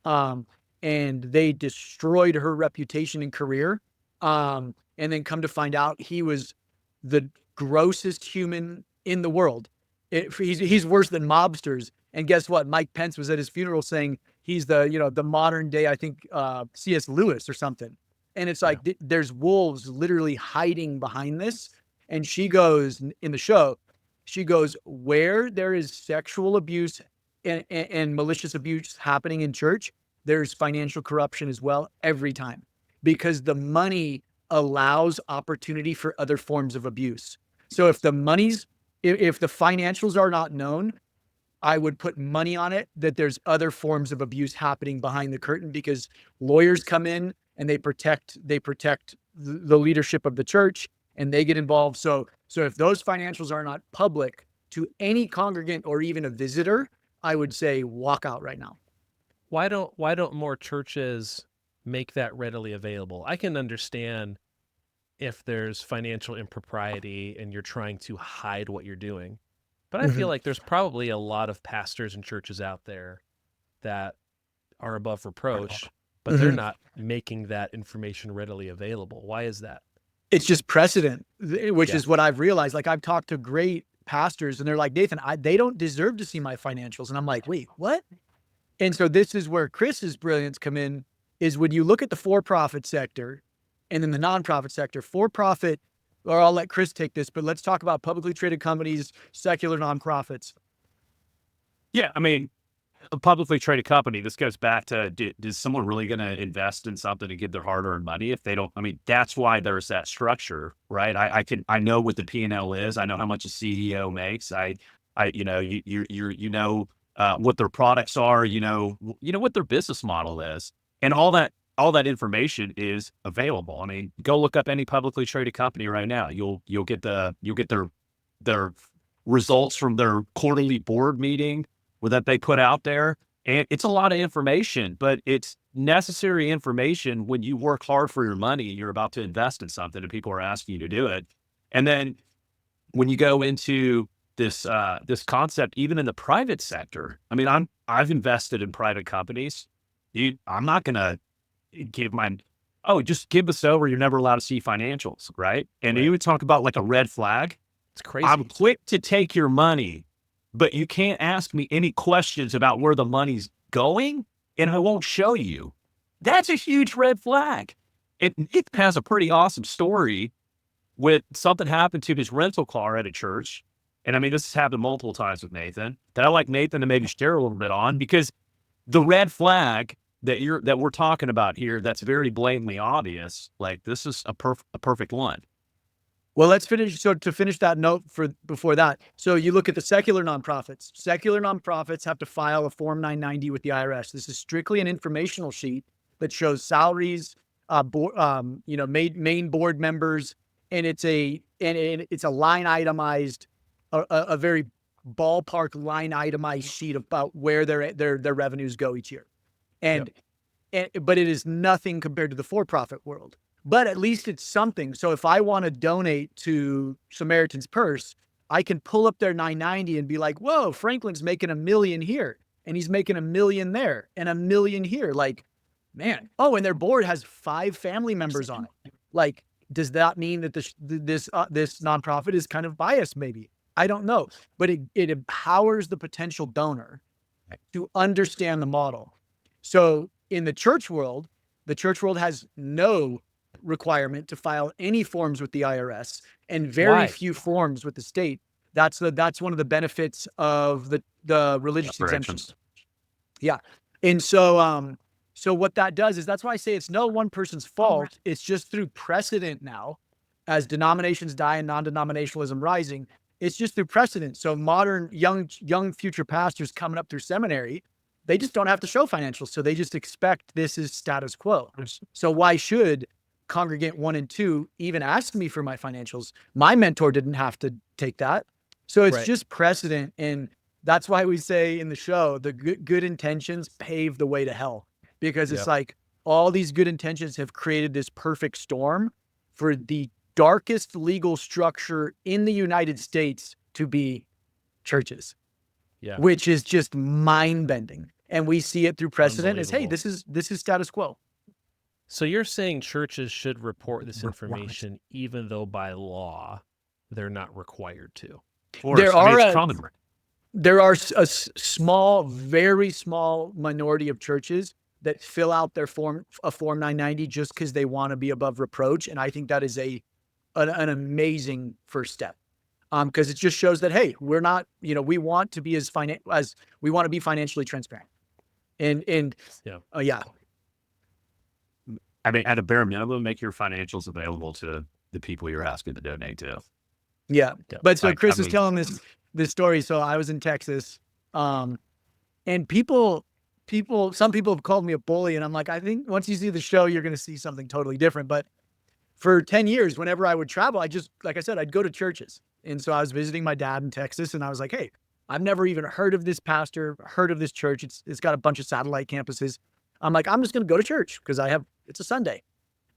And they destroyed her reputation and career. And then come to find out he was the grossest human in the world. He's worse than mobsters. And guess what? Mike Pence was at his funeral saying he's the modern day, I think, C.S. Lewis or something. And it's like, there's wolves literally hiding behind this. And she goes in the show, where there is sexual abuse and malicious abuse happening in church, there's financial corruption as well every time, because the money allows opportunity for other forms of abuse. So if the financials are not known, I would put money on it that there's other forms of abuse happening behind the curtain, because lawyers come in and they protect the leadership of the church, and they get involved. So if those financials are not public to any congregant or even a visitor, I would say walk out right now.
Why don't more churches make that readily available? I can understand if there's financial impropriety and you're trying to hide what you're doing. But I feel like there's probably a lot of pastors and churches out there that are above reproach, but they're not making that information readily available. Why is that?
It's just precedent, which is what I've realized. Like, I've talked to great pastors and they're like, Nathan, they don't deserve to see my financials. And I'm like, wait, what? And so this is where Chris's brilliance come in, is when you look at the for-profit sector and then the nonprofit sector. For-profit, or I'll let Chris take this, but let's talk about publicly traded companies, secular nonprofits.
Yeah, I mean, a publicly traded company, this goes back to, is someone really going to invest in something to give their hard-earned money if they don't? I mean, that's why there's that structure, right? I know what the P&L is. I know how much a CEO makes. You know, what their products are, you know what their business model is, and all that information is available. I mean, go look up any publicly traded company right now. You'll get their results from their quarterly board meeting that they put out there. And it's a lot of information, but it's necessary information when you work hard for your money and you're about to invest in something and people are asking you to do it. And then when you go into this concept, even in the private sector, I mean, I've invested in private companies. I'm not going to give just give this over. You're never allowed to see financials, right? And you would talk about like a red flag.
It's crazy.
I'm quick to take your money, but you can't ask me any questions about where the money's going, and I won't show you. That's a huge red flag. It has a pretty awesome story with something happened to his rental car at a church. And I mean, this has happened multiple times with Nathan, that I like Nathan to maybe share a little bit on, because the red flag that we're talking about here, that's very blatantly obvious. Like, this is a perfect one.
Well, let's finish. So to finish that note before that, so you look at the secular nonprofits. Secular nonprofits have to file a Form 990 with the IRS. This is strictly an informational sheet that shows salaries, main board members, and it's a line itemized, a very ballpark line itemized sheet about where their revenues go each year, but it is nothing compared to the for-profit world. But at least it's something. So if I want to donate to Samaritan's Purse, I can pull up their 990 and be like, whoa, Franklin's making $1 million here, and he's making $1 million there, and $1 million here. Like, man. Oh, and their board has 5 family members on it. Like, does that mean that this nonprofit is kind of biased? Maybe. I don't know. But it empowers the potential donor to understand the model. So in the church world has no requirement to file any forms with the IRS and very few forms with the state. That's one of the benefits of the religious exemptions. Yeah. And so what that does is, that's why I say it's no one person's fault. It's just through precedent now, as denominations die and non-denominationalism rising, it's just through precedent. So modern young future pastors coming up through seminary, they just don't have to show financials. So they just expect this is status quo. So why should congregant 1 and 2 even ask me for my financials? My mentor didn't have to take that. So it's just precedent. And that's why we say in the show, the good intentions pave the way to hell, because it's like all these good intentions have created this perfect storm for the darkest legal structure in the United States to be churches, which is just mind bending. And we see it through precedent as, hey, this is status quo.
So you're saying churches should report this information, even though by law they're not required to?
There are a small, very small minority of churches that fill out a Form 990 just because they want to be above reproach, and I think that is an amazing first step, because it just shows that, hey, we're not, we want to be we want to be financially transparent, and
I mean, at a bare minimum, make your financials available to the people you're asking to donate to.
Yeah. But so Chris was telling this story. So I was in Texas, and some people have called me a bully, and I'm like, I think once you see the show, you're going to see something totally different. But for 10 years, whenever I would travel, like I said, I'd go to churches. And so I was visiting my dad in Texas, and I was like, hey, I've never even heard of this pastor, heard of this church. It's got a bunch of satellite campuses. I'm like, I'm just going to go to church because it's a Sunday.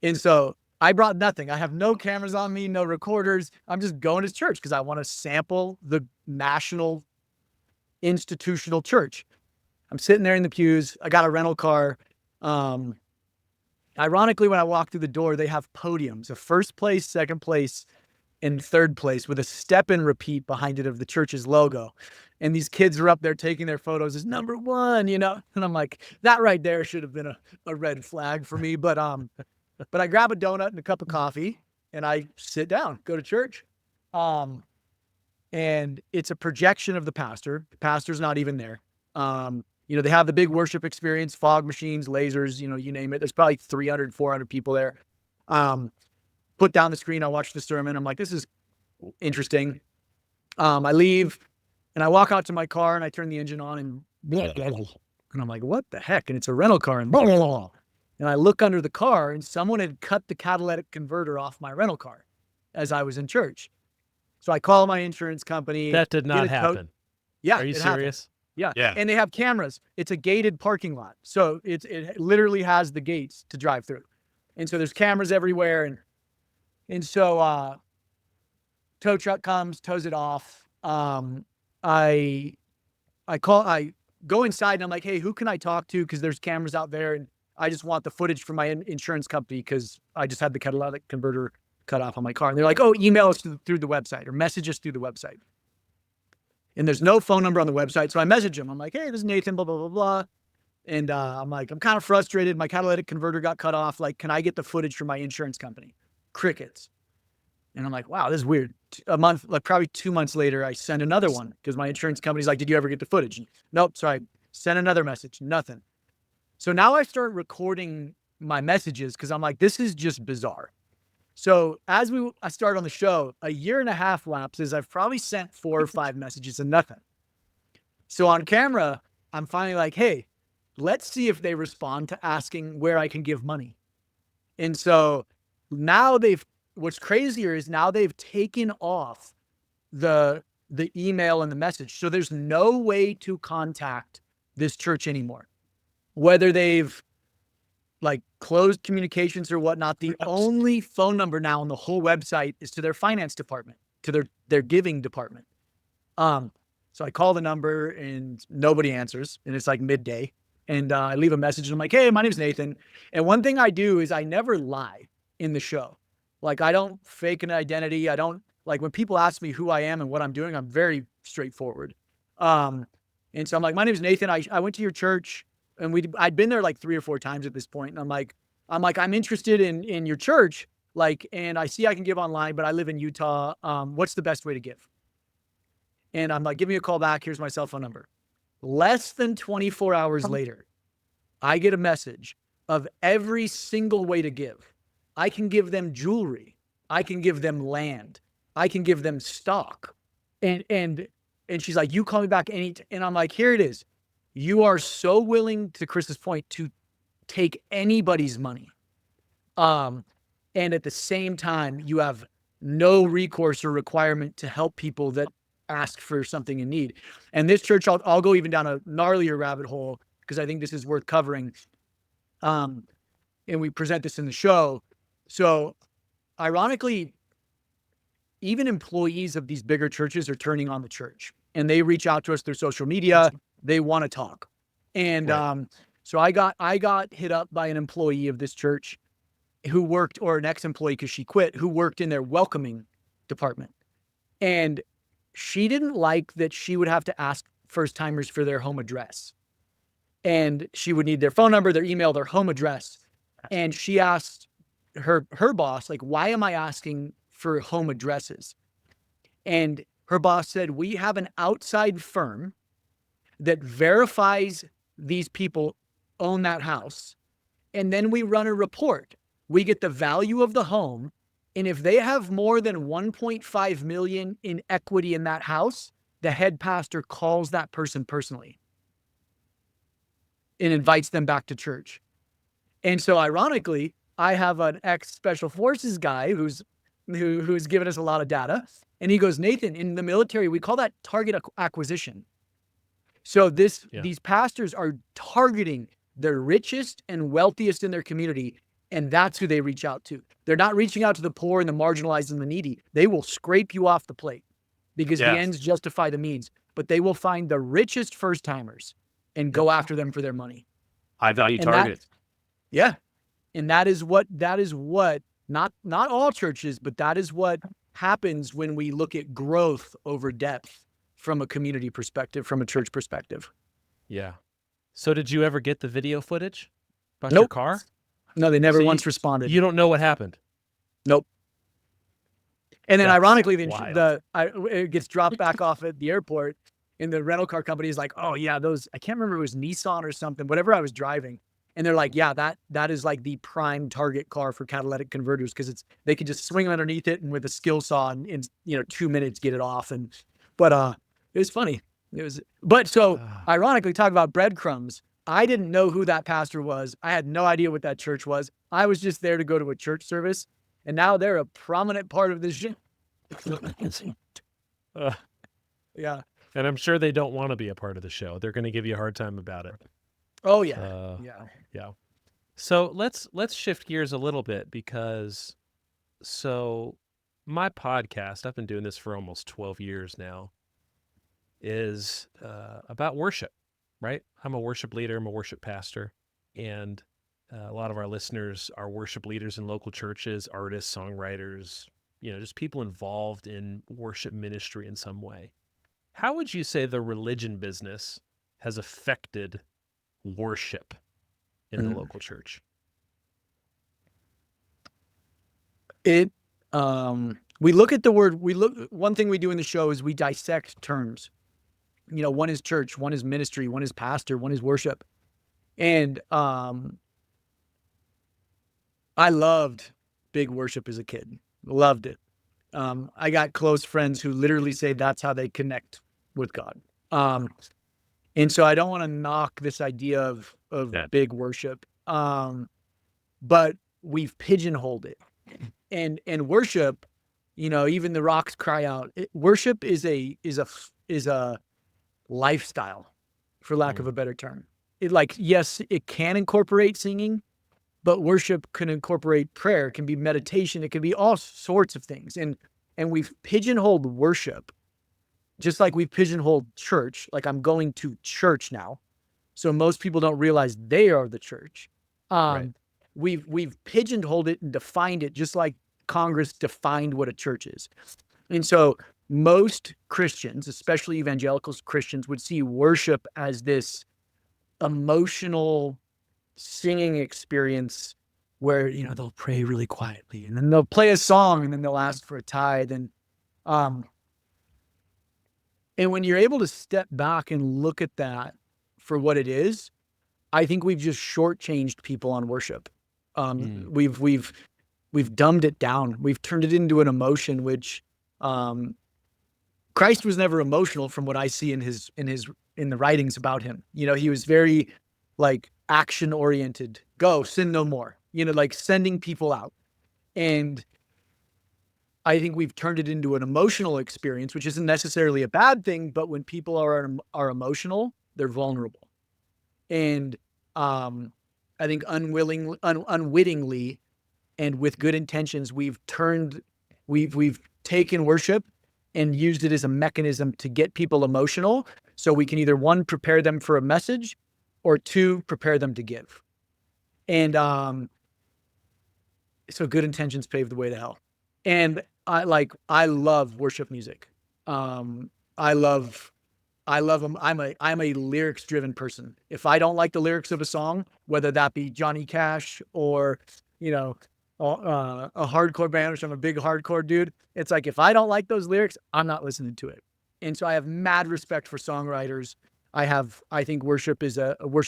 And so I brought nothing. I have no cameras on me, no recorders. I'm just going to church because I want to sample the national institutional church. I'm sitting there in the pews. I got a rental car. Ironically, when I walk through the door, they have podiums, a first place, second place, and third place with a step and repeat behind it of the church's logo. And these kids are up there taking their photos as number 1, and I'm like, that right there should have been a red flag for me. But I grab a donut and a cup of coffee and I sit down, go to church. And it's a projection of the pastor. The pastor's not even there. They have the big worship experience, fog machines, lasers, you name it. There's probably 300, 400 people there. Put down the screen. I watch the sermon. I'm like, this is interesting. I leave and I walk out to my car and I turn the engine on and I'm like, what the heck? And it's a rental car and I look under the car and someone had cut the catalytic converter off my rental car as I was in church. So I call my insurance company.
That did not happen.
Yeah.
Are you
it
serious?
happened.
Yeah.
And they have cameras. It's a gated parking lot. So it literally has the gates to drive through. And so there's cameras everywhere. And so tow truck comes, tows it off. I go inside and I'm like, hey, who can I talk to? Because there's cameras out there and I just want the footage from my insurance company because I just had the catalytic converter cut off on my car. And they're like, oh, email us through the website or message us through the website. And there's no phone number on the website. So I message him. I'm like, hey, this is Nathan, blah, blah, blah, blah. And I'm like, I'm kind of frustrated. My catalytic converter got cut off. Like, can I get the footage from my insurance company? Crickets. And I'm like, wow, this is weird. Probably 2 months later, I send another one because my insurance company's like, did you ever get the footage? Nope. So I send another message, nothing. So now I start recording my messages because I'm like, this is just bizarre. So as I start on the show, a year and a half lapses. I've probably sent 4 or 5 messages and nothing. So on camera, I'm finally like, hey, let's see if they respond to asking where I can give money. And so now what's crazier is now they've taken off the email and the message. So there's no way to contact this church anymore. Whether they've closed communications or whatnot, the only phone number now on the whole website is to their finance department, to their giving department. So I call the number and nobody answers and it's like midday and I leave a message and I'm like, hey, my name's Nathan. And one thing I do is I never lie in the show. Like I don't fake an identity. I don't when people ask me who I am and what I'm doing, I'm very straightforward. And so I'm like, my name's Nathan. I went to your church. And I'd been there 3 or 4 times at this point. And I'm interested in your church. And I see I can give online, but I live in Utah. What's the best way to give? And I'm like, give me a call back. Here's my cell phone number. Less than 24 hours later, I get a message of every single way to give. I can give them jewelry. I can give them land. I can give them stock. And she's like, you call me back and I'm like, here it is. You are so willing, to Chris's point, to take anybody's money. And at the same time, you have no recourse or requirement to help people that ask for something in need. And this church, I'll go even down a gnarlier rabbit hole because I think this is worth covering. And we present this in the show. So ironically, even employees of these bigger churches are turning on the church and they reach out to us through social media. They want to talk. And
Right.
So I got hit up by an employee of this church who worked, or an ex-employee because she quit, who worked in their welcoming department. And she didn't like that she would have to ask first-timers for their home address. And she would need their phone number, their email, their home address. And she asked her boss, why am I asking for home addresses? And her boss said, we have an outside firm that verifies these people own that house. And then we run a report. We get the value of the home. And if they have more than 1.5 million in equity in that house, the head pastor calls that person personally and invites them back to church. And so ironically, I have an ex-special forces guy who's given us a lot of data. And he goes, Nathan, in the military, we call that target acquisition. So these pastors are targeting the richest and wealthiest in their community, and that's who they reach out to. They're not reaching out to the poor and the marginalized and the needy. They will scrape you off the plate because the ends justify the means, but they will find the richest first-timers and go after them for their money.
High value target.
And that is what not all churches, but that is what happens when we look at growth over depth from a community perspective, from a church perspective.
Yeah. So did you ever get the video footage about your car?
No, they never
So
once responded.
You don't know what happened.
Nope. And then
That's
ironically,
wild.
it gets dropped back off at the airport. And the rental car company is like, oh yeah, those, I can't remember, it was Nissan or something, whatever I was driving. And they're like, yeah, that is like the prime target car for catalytic converters, because they could just swing underneath it and with a skill saw in 2 minutes get it off. But it was funny. So ironically, talk about breadcrumbs. I didn't know who that pastor was. I had no idea what that church was. I was just there to go to a church service, and now they're a prominent part of this show. Yeah.
And I'm sure they don't want to be a part of the show. They're going to give you a hard time about it.
Oh yeah.
Yeah. So let's shift gears a little bit, because my podcast, I've been doing this for almost 12 years now, is about worship, right? I'm a worship leader. I'm a worship pastor. And a lot of our listeners are worship leaders in local churches, artists, songwriters, just people involved in worship ministry in some way. How would you say the religion business has affected worship in the local church?
We look at the word, one thing we do in the show is we dissect terms. One is church, one is ministry, one is pastor, one is worship. And I loved big worship as a kid. Loved it. I got close friends who literally say that's how they connect with God. And so I don't want to knock this idea of big worship. But we've pigeonholed it. And worship, even the rocks cry out. Worship is a lifestyle, for lack of a better term. Yes, it can incorporate singing, but worship can incorporate prayer, it can be meditation, it can be all sorts of things. And we've pigeonholed worship, just like we've pigeonholed church. Like, I'm going to church now, so most people don't realize they are the church.
Right.
We've pigeonholed it and defined it just like Congress defined what a church is. And so most Christians, especially evangelical Christians, would see worship as this emotional singing experience where, they'll pray really quietly, and then they'll play a song, and then they'll ask for a tithe. And when you're able to step back and look at that for what it is, I think we've just shortchanged people on worship. We've dumbed it down. We've turned it into an emotion, which Christ was never emotional, from what I see in the writings about him. He was very action oriented. Go, sin no more. Sending people out. And I think we've turned it into an emotional experience, which isn't necessarily a bad thing, but when people are emotional, they're vulnerable. And I think unwittingly, and with good intentions, we've taken worship and used it as a mechanism to get people emotional, so we can either, one, prepare them for a message, or two, prepare them to give. And so good intentions pave the way to hell. And I love worship music. I love them. I'm a lyrics driven person. If I don't like the lyrics of a song, whether that be Johnny Cash or, a hardcore band, which I'm a big hardcore dude, it's like, if I don't like those lyrics, I'm not listening to it. And so I have mad respect for songwriters. I think worship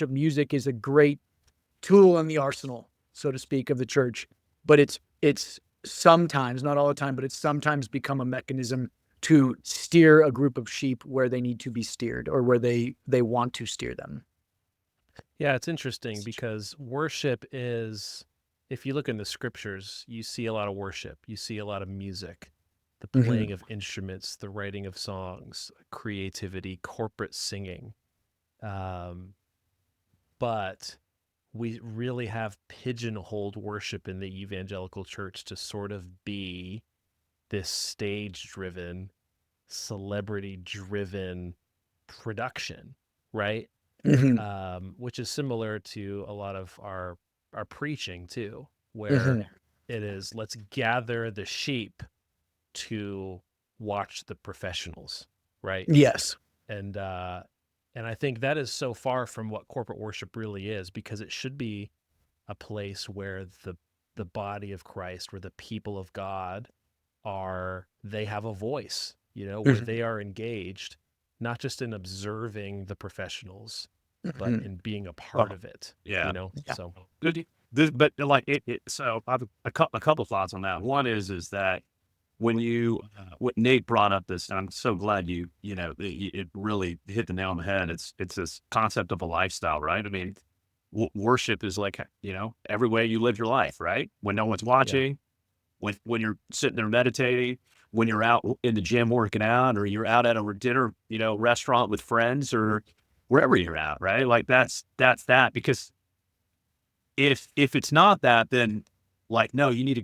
music is a great tool in the arsenal, so to speak, of the church. But it's sometimes, not all the time, but it's sometimes become a mechanism to steer a group of sheep where they need to be steered, or where they want to steer them.
Yeah, it's interesting, because worship is, if you look in the scriptures, you see a lot of worship. You see a lot of music, the playing of instruments, the writing of songs, creativity, corporate singing. But we really have pigeonholed worship in the evangelical church to sort of be this stage-driven, celebrity-driven production, right? Which is similar to a lot of our preaching too, where it is, let's gather the sheep to watch the professionals, right?
Yes.
And I think that is so far from what corporate worship really is, because it should be a place where the body of Christ, where the people of God they have a voice, where they are engaged not just in observing the professionals, but
Mhm.
in being a part of it.
Yeah.
You know,
Yeah.
so
But like so I have a couple thoughts on that. One is that when what Nate brought up this, and I'm so glad it really hit the nail on the head. It's this concept of a lifestyle, right? I mean, worship is like, every way you live your life, right? When no one's watching, when you're sitting there meditating, when you're out in the gym working out, or you're out at a dinner, restaurant with friends, or wherever you're at, right? Like that's that. Because if it's not that, then like, no, you need to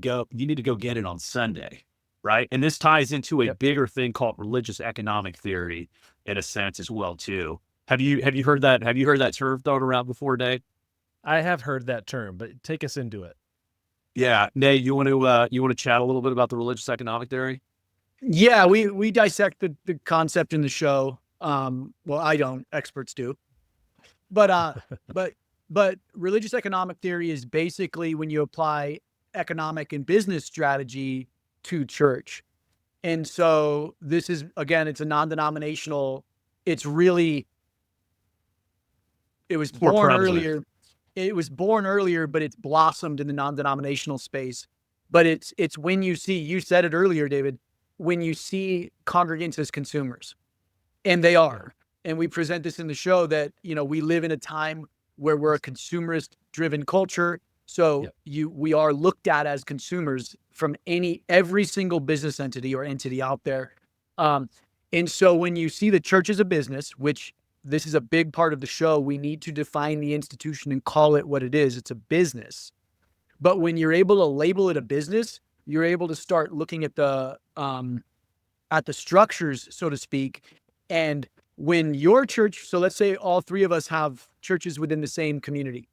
go get it on Sunday, right? And this ties into a
Yep.
bigger thing called religious economic theory in a sense as well too. Have you heard that? Have you heard that term thrown around before, Dave?
I have heard that term, but take us into it.
Yeah, Nate, you want to chat a little bit about the religious economic theory?
Yeah, we dissect the concept in the show. Well, I don't, experts do. But but religious economic theory is basically when you apply economic and business strategy to church. And so this is, again, it's a non-denominational, it's really, it was
More
born
prevalent.
earlier. It was born earlier, but it's blossomed in the non-denominational space. But it's when you see, you said it earlier, David, when you see congregants as consumers, and they are. And we present this in the show that, we live in a time where we're a consumerist driven culture. So
Yep.
we are looked at as consumers from every single business entity or entity out there. And so when you see the church as a business, which this is a big part of the show, we need to define the institution and call it what it is. It's a business. But when you're able to label it a business, you're able to start looking at the structures, so to speak. And when your church, so let's say all three of us have churches within the same community,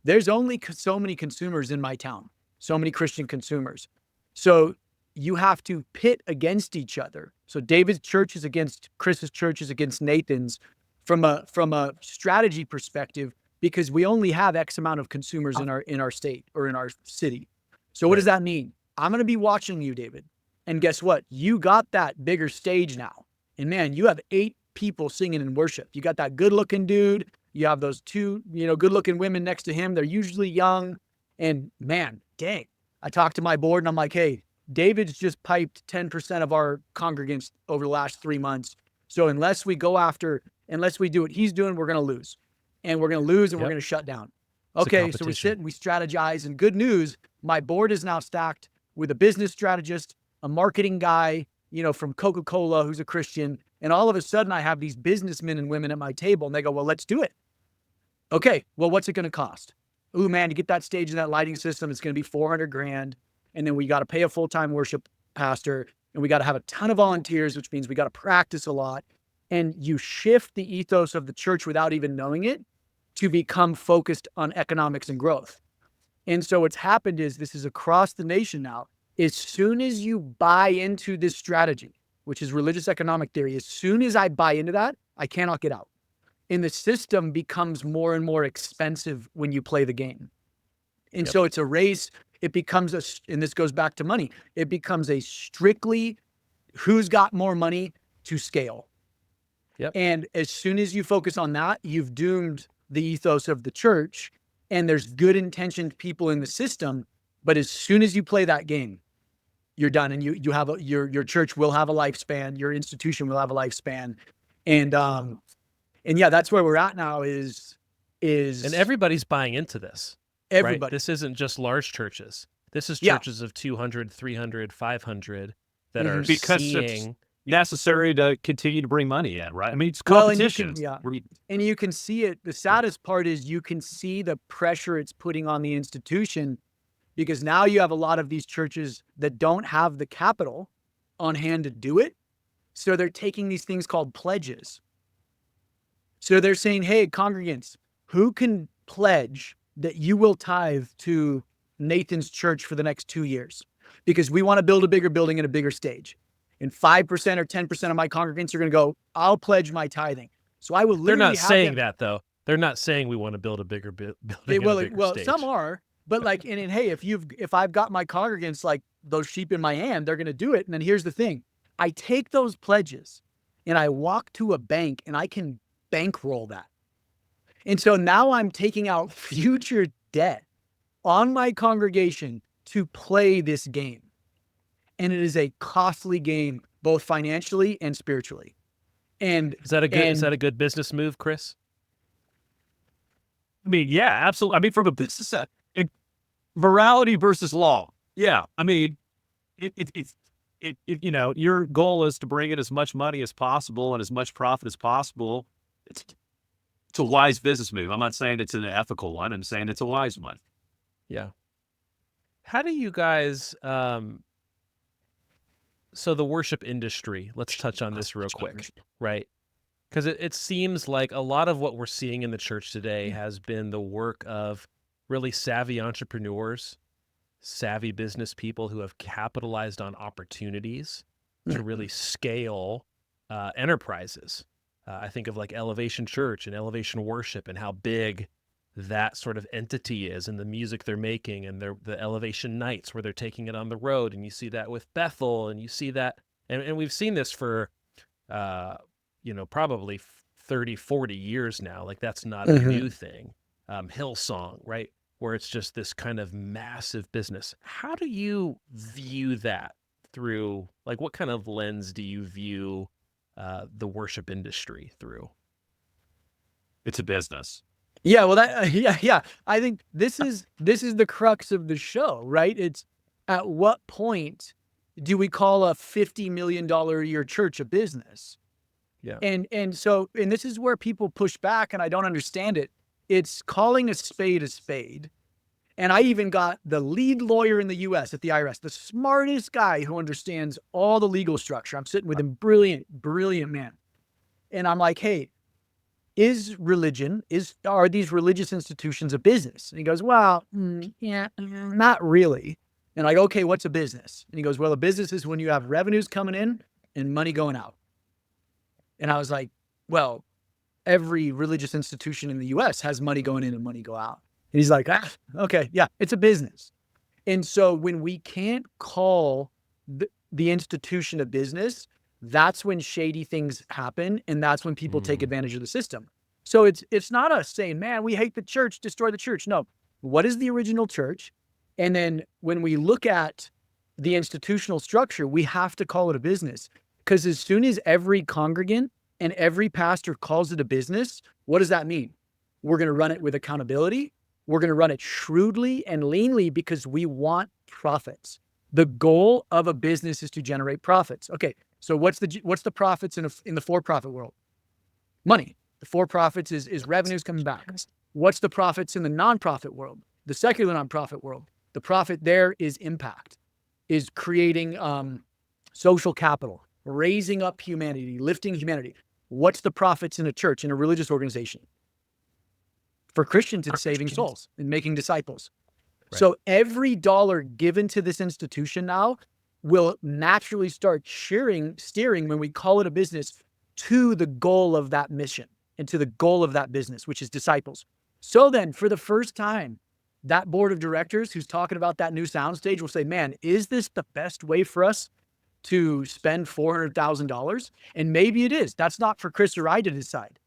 there's only so many consumers in my town, so many Christian consumers. So you have to pit against each other. So David's church is against Chris's church is against Nathan's from a strategy perspective, because we only have X amount of consumers in our state or in our city. So what does that mean? I'm going to be watching you, David. And guess what? You got that bigger stage now. And man, you have 8 people singing in worship. You got that good looking dude. You have those 2, good looking women next to him. They're usually young. And man, dang, I talked to my board and I'm like, hey, David's just piped 10% of our congregants over the last 3 months. So unless we do what he's doing, we're going to lose. And we're going to lose and we're going to shut down. Okay, so we sit and we strategize. And good news, my board is now stacked with a business strategist, a marketing guy, from Coca-Cola, who's a Christian. And all of a sudden I have these businessmen and women at my table and they go, well, let's do it. Okay, well, what's it going to cost? Ooh, man, to get that stage and that lighting system, it's going to be $400,000. And then we got to pay a full-time worship pastor, and we got to have a ton of volunteers, which means we got to practice a lot. And you shift the ethos of the church without even knowing it to become focused on economics and growth. And so what's happened is, this is across the nation now. As soon as you buy into this strategy, which is religious economic theory, as soon as I buy into that, I cannot get out. And the system becomes more and more expensive when you play the game. And so it's a race. It becomes and this goes back to money. It becomes a strictly who's got more money to scale.
Yep.
And as soon as you focus on that, you've doomed the ethos of the church. And there's good intentioned people in the system, but as soon as you play that game, you're done. And you have your church will have a lifespan. Your institution will have a lifespan. And yeah, that's where we're at now is
And everybody's buying into this.
everybody.
Right? This isn't just large churches. This is churches of 200, 300, 500 that are
Because
seeing
it's necessary to continue to bring money in, right? I mean, it's
Well, and you
competition.
can- And you can see it. The saddest part is you can see the pressure it's putting on the institution, because now you have a lot of these churches that don't have the capital on hand to do it. So they're taking these things called pledges. So they're saying, hey, congregants, who can pledge that you will tithe to Nathan's church for the next 2 years? Because we want to build a bigger building and a bigger stage. And 5% or 10% of my congregants are going to go, I'll pledge my tithing. So I will literally
They're not
have
saying
them,
that, though. They're not saying we want to build a bigger building
They,
and
well,
a bigger
well,
stage.
some are, but like, and hey, if I've got my congregants like those sheep in my hand, they're going to do it. And then here's the thing: I take those pledges and I walk to a bank and I can bankroll that. And so now I'm taking out future debt on my congregation to play this game. And it is a costly game, both financially and spiritually. And
Is that a good business move, Chris?
I mean, yeah, absolutely. I mean, from a business side, virality versus law. Yeah. I mean, your goal is to bring in as much money as possible and as much profit as possible. It's a wise business move. I'm not saying it's an ethical one. I'm saying it's a wise one.
Yeah. How do you guys, so the worship industry, let's touch on this real quick, right? Because it seems like a lot of what we're seeing in the church today has been the work of really savvy entrepreneurs, savvy business people who have capitalized on opportunities to really scale enterprises. I think of like Elevation Church and Elevation Worship and how big that sort of entity is, and the music they're making, and the Elevation Nights where they're taking it on the road. And you see that with Bethel, and you see that, and we've seen this for, probably 30, 40 years now. Like that's not a new thing. Hillsong, right? Where it's just this kind of massive business. How do you view that through, like, what kind of lens do you view the worship industry through?
It's a business.
Yeah, well, yeah. I think this is the crux of the show, right? It's at what point do we call a $50 million a year church a business?
Yeah.
And this is where people push back, and I don't understand it. It's calling a spade. And I even got the lead lawyer in the US at the IRS, the smartest guy who understands all the legal structure. I'm sitting with him, brilliant man. And I'm like, hey, are these religious institutions a business? And he goes, well, not really. And I go, okay, what's a business? And he goes, well, a business is when you have revenues coming in and money going out. And I was like, well, every religious institution in the US has money going in and money go out. And he's like, okay, yeah, it's a business. And so when we can't call the institution a business, that's when shady things happen, and that's when people take advantage of the system. So it's not us saying, man, we hate the church, destroy the church. No, what is the original church? And then when we look at the institutional structure, we have to call it a business. Because as soon as every congregant and every pastor calls it a business, what does that mean? We're going to run it with accountability. We're going to run it shrewdly and leanly because we want profits. The goal of a business is to generate profits. Okay, so what's the profits in the for-profit world? Money. The for-profits is revenues coming back. What's the profits in the nonprofit world? The secular nonprofit world. The profit there is impact, is creating social capital, raising up humanity, lifting humanity. What's the profits in a church, in a religious organization? For Christians, it's saving souls and making disciples. Right. So every dollar given to this institution now will naturally start steering when we call it a business to the goal of that mission and to the goal of that business, which is disciples. So then for the first time, that board of directors who's talking about that new soundstage will say, man, is this the best way for us to spend $400,000? And maybe it is. That's not for Chris or I to decide,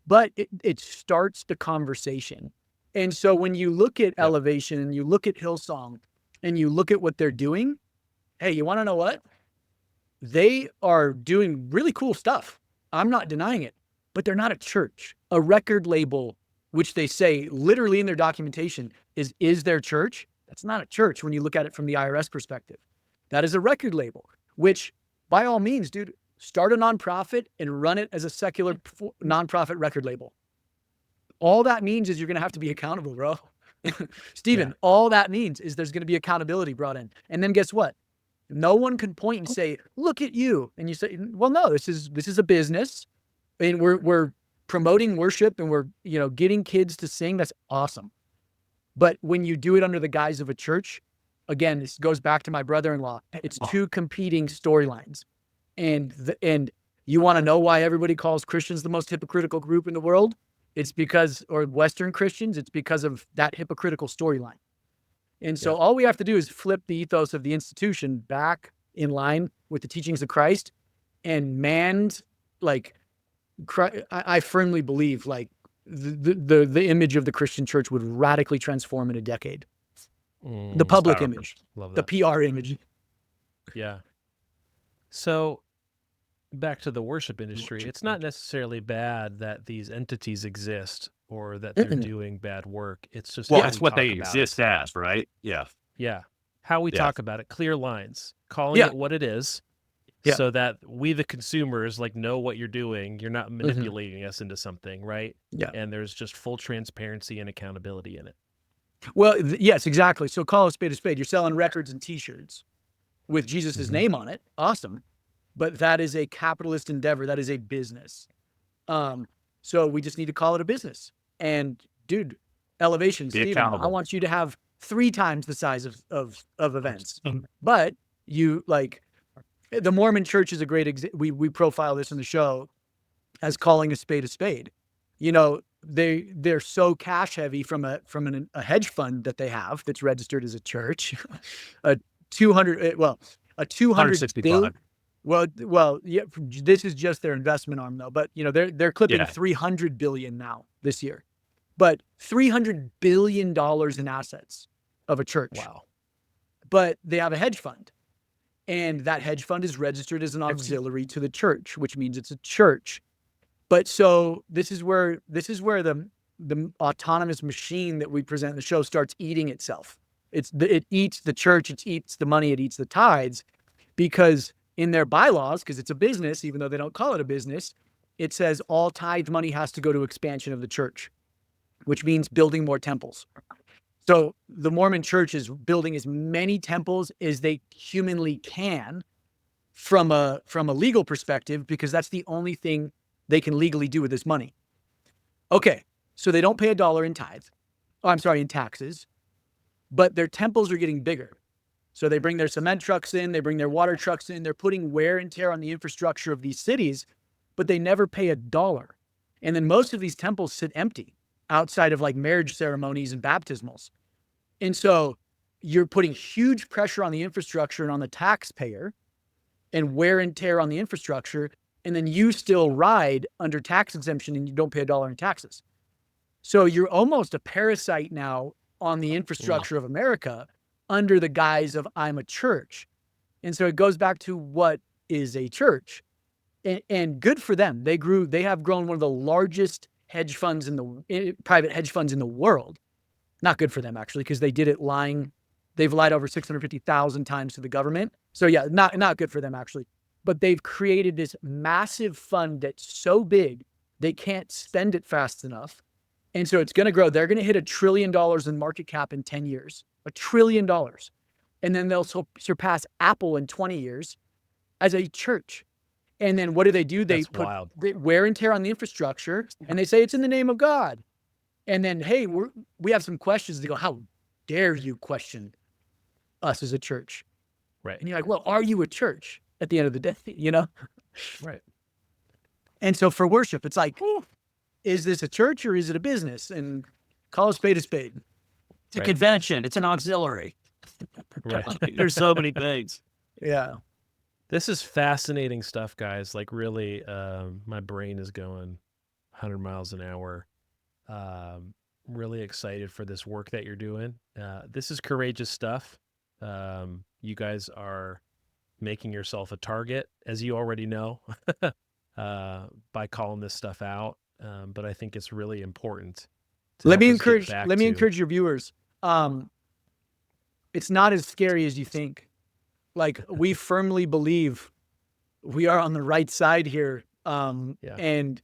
but it starts the conversation. And so when you look at Elevation and you look at Hillsong and you look at what they're doing, hey, you want to know what? They are doing really cool stuff. I'm not denying it, but they're not a church. A record label, which they say literally in their documentation is their church. That's not a church when you look at it from the IRS perspective. That is a record label, which by all means, dude, start a nonprofit and run it as a secular nonprofit record label. All that means is you're going to have to be accountable, bro. Stephen, all that means is there's going to be accountability brought in. And then guess what? No one can point and say, look at you. And you say, well, no, this is a business and we're promoting worship and we're, getting kids to sing. That's awesome. But when you do it under the guise of a church, again, this goes back to my brother-in-law. It's two competing storylines. And you want to know why everybody calls Christians the most hypocritical group in the world? It's because, or Western Christians, it's because of that hypocritical storyline. And so all we have to do is flip the ethos of the institution back in line with the teachings of Christ and like I firmly believe like the image of the Christian church would radically transform in a decade. The public
powerful.
image,
Love
the
that.
PR image.
Yeah. So back to the worship industry, it's not necessarily bad that these entities exist or that they're doing bad work. It's just
Well,
how
that's
we
what
talk
they
about
exist
it.
as, right? Yeah.
Yeah. How we
Yeah.
talk about it, clear lines, calling
Yeah.
it what it is,
Yeah.
so that we, the consumers, like know what you're doing. You're not manipulating us into something, right?
Yeah.
And there's just full transparency and accountability in it.
Well, yes, exactly. So call a spade a spade. You're selling records and T-shirts with Jesus's name on it. Awesome. But that is a capitalist endeavor. That is a business. So we just need to call it a business. And dude, Elevation,
Be
Stephen, I
accountable.
want you to have 3 times the size of events. But you like the Mormon Church is a great example. We profile this in the show as calling a spade a spade. You know, they're so cash heavy from a hedge fund that they have that's registered as a church. a 200
165.
well, yeah, this is just their investment arm though. But you know, they're clipping
Yeah.
300 billion now this year. But $300 billion in assets of a church.
Wow.
But they have a hedge fund. And that hedge fund is registered as an auxiliary to the church, which means it's a church. But so this is where the autonomous machine that we present in the show starts eating itself. It eats the church, it eats the money, it eats the tithes, because in their bylaws, because it's a business, even though they don't call it a business, it says all tithe money has to go to expansion of the church, which means building more temples. So the Mormon Church is building as many temples as they humanly can from a legal perspective, because that's the only thing they can legally do with this money. Okay, so they don't pay $1 in tithe. Oh, I'm sorry, in taxes. But their temples are getting bigger. So they bring their cement trucks in, they bring their water trucks in, they're putting wear and tear on the infrastructure of these cities, but they never pay $1. And then most of these temples sit empty outside of like marriage ceremonies and baptismals. And so you're putting huge pressure on the infrastructure and on the taxpayer and wear and tear on the infrastructure. And then you still ride under tax exemption and you don't pay $1 in taxes. So you're almost a parasite now on the infrastructure of America under the guise of I'm a church. And so it goes back to what is a church. And good for them. They have grown one of the largest hedge funds private hedge funds in the world. Not good for them, actually, because they did it lying. They've lied over 650,000 times to the government. So yeah, not good for them, actually. But they've created this massive fund that's so big, they can't spend it fast enough. And so it's going to grow. They're going to hit $1 trillion in market cap in 10 years. $1 trillion. And then they'll surpass Apple in 20 years as a church. And then what do? They
That's
put
wild.
wear and tear on the infrastructure, and they say it's in the name of God. And then, hey, we have some questions. They go, how dare you question us as a church?
Right.
And you're like, well, are you a church at the end of the day? You know?
Right.
And so for worship, it's like, is this a church or is it a business? And call a spade a spade.
It's a
Right.
convention. It's an auxiliary.
Right.
There's so many things.
Yeah.
This is fascinating stuff, guys. Like really, my brain is going 100 miles an hour. Really excited for this work that you're doing. This is courageous stuff. You guys are making yourself a target, as you already know, by calling this stuff out. But I think it's really important.
Let me encourage your viewers. It's not as scary as you think. Like, we firmly believe we are on the right side here. And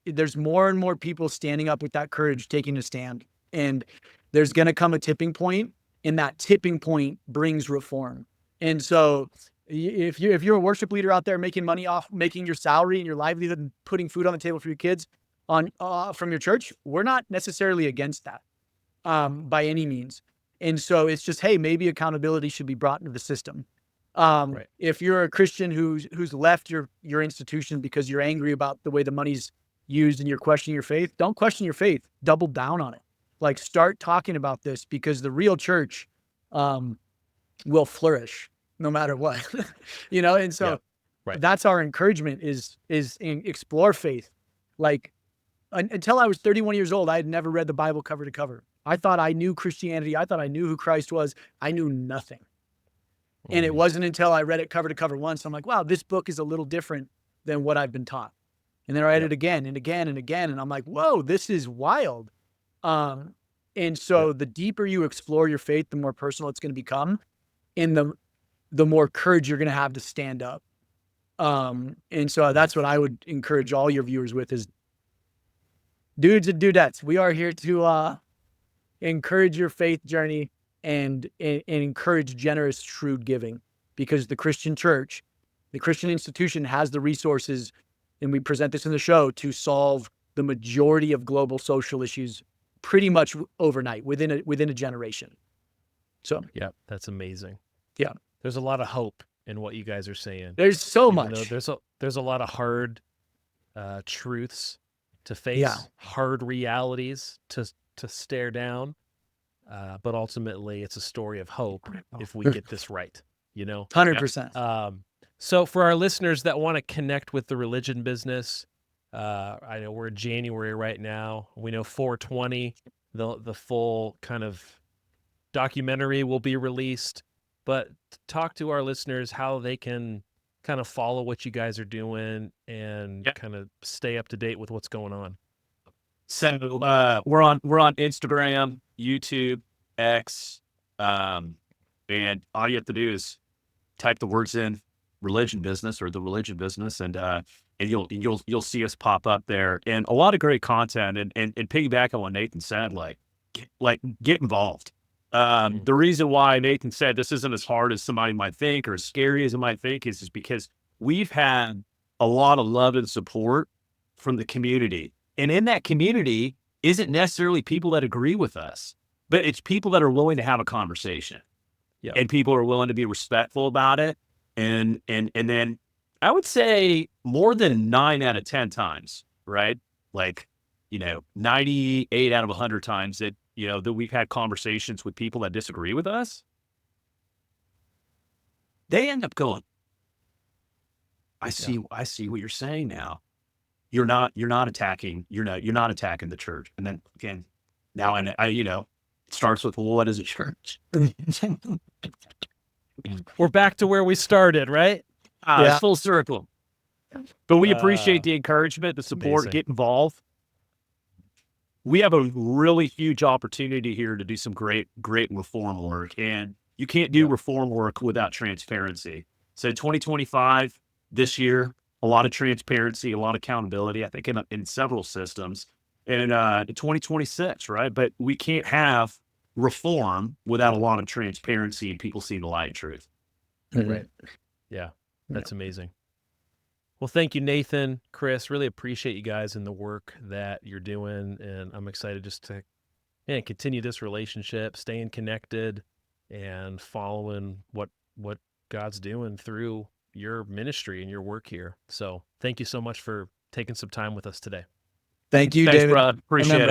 there's more and more people standing up with that courage, taking a stand. And there's going to come a tipping point, and that tipping point brings reform. And so if you're a worship leader out there making money off making your salary and your livelihood and putting food on the table for your kids from your church, we're not necessarily against that by any means. And so it's just, hey, maybe accountability should be brought into the system.
Right.
If you're a Christian who's left your institution because you're angry about the way the money's used and you're questioning your faith, don't question your faith. Double down on it. Like, start talking about this, because the real church will flourish no matter what. You know, and so
Right.
that's our encouragement is explore faith. Like until I was 31 years old, I had never read the Bible cover to cover. I thought I knew Christianity. I thought I knew who Christ was. I knew nothing. And it wasn't until I read it cover to cover once, I'm like, wow, this book is a little different than what I've been taught. And then I read it again and again and again. And I'm like, whoa, this is wild. And so the deeper you explore your faith, the more personal it's going to become, and the more courage you're going to have to stand up. And so that's what I would encourage all your viewers with is, dudes and dudettes, we are here to encourage your faith journey and encourage generous, shrewd giving, because the Christian church, the Christian institution has the resources, and we present this in the show, to solve the majority of global social issues pretty much overnight, within a generation. So
yeah, that's amazing.
Yeah.
There's a lot of hope in what you guys are saying.
There's so
Even
much.
though there's a lot of hard truths to face,
Yeah.
hard realities to stare down. But ultimately, it's a story of hope if we get this right,
100%.
So for our listeners that want to connect with the religion business, I know we're in January right now. We know 420, the full kind of documentary will be released. But talk to our listeners how they can kind of follow what you guys are doing and kind of stay up to date with what's going on.
So we're on Instagram, YouTube, X, and all you have to do is type the words in religion business or the religion business, and you'll see us pop up there, and a lot of great content. And piggyback on what Nathan said, like get involved. The reason why Nathan said this isn't as hard as somebody might think or as scary as it might think is because we've had a lot of love and support from the community. And in that community isn't necessarily people that agree with us, but it's people that are willing to have a conversation.
Yeah.
And people are willing to be respectful about it. And then I would say more than 9 out of 10 times, right? Like, 98 out of 100 times that we've had conversations with people that disagree with us, they end up going, I see what you're saying now. You're not attacking the church. And then again, now it starts with, well, what is a church?
We're back to where we started, right?
It's full circle. But we appreciate the encouragement, the support,
amazing.
get involved. We have a really huge opportunity here to do some great reform work. And you can't do reform work without transparency. So 2025, this year, a lot of transparency, a lot of accountability, I think in several systems. And 2026, right? But we can't have reform without a lot of transparency and people seeing the light of truth.
Right. Yeah, that's amazing. Well, thank you, Nathan, Chris. Really appreciate you guys and the work that you're doing. And I'm excited just to continue this relationship, staying connected and following what God's doing through your ministry and your work here. So thank you so much for taking some time with us today.
Thank you,
Thanks,
David.
brother. Appreciate it.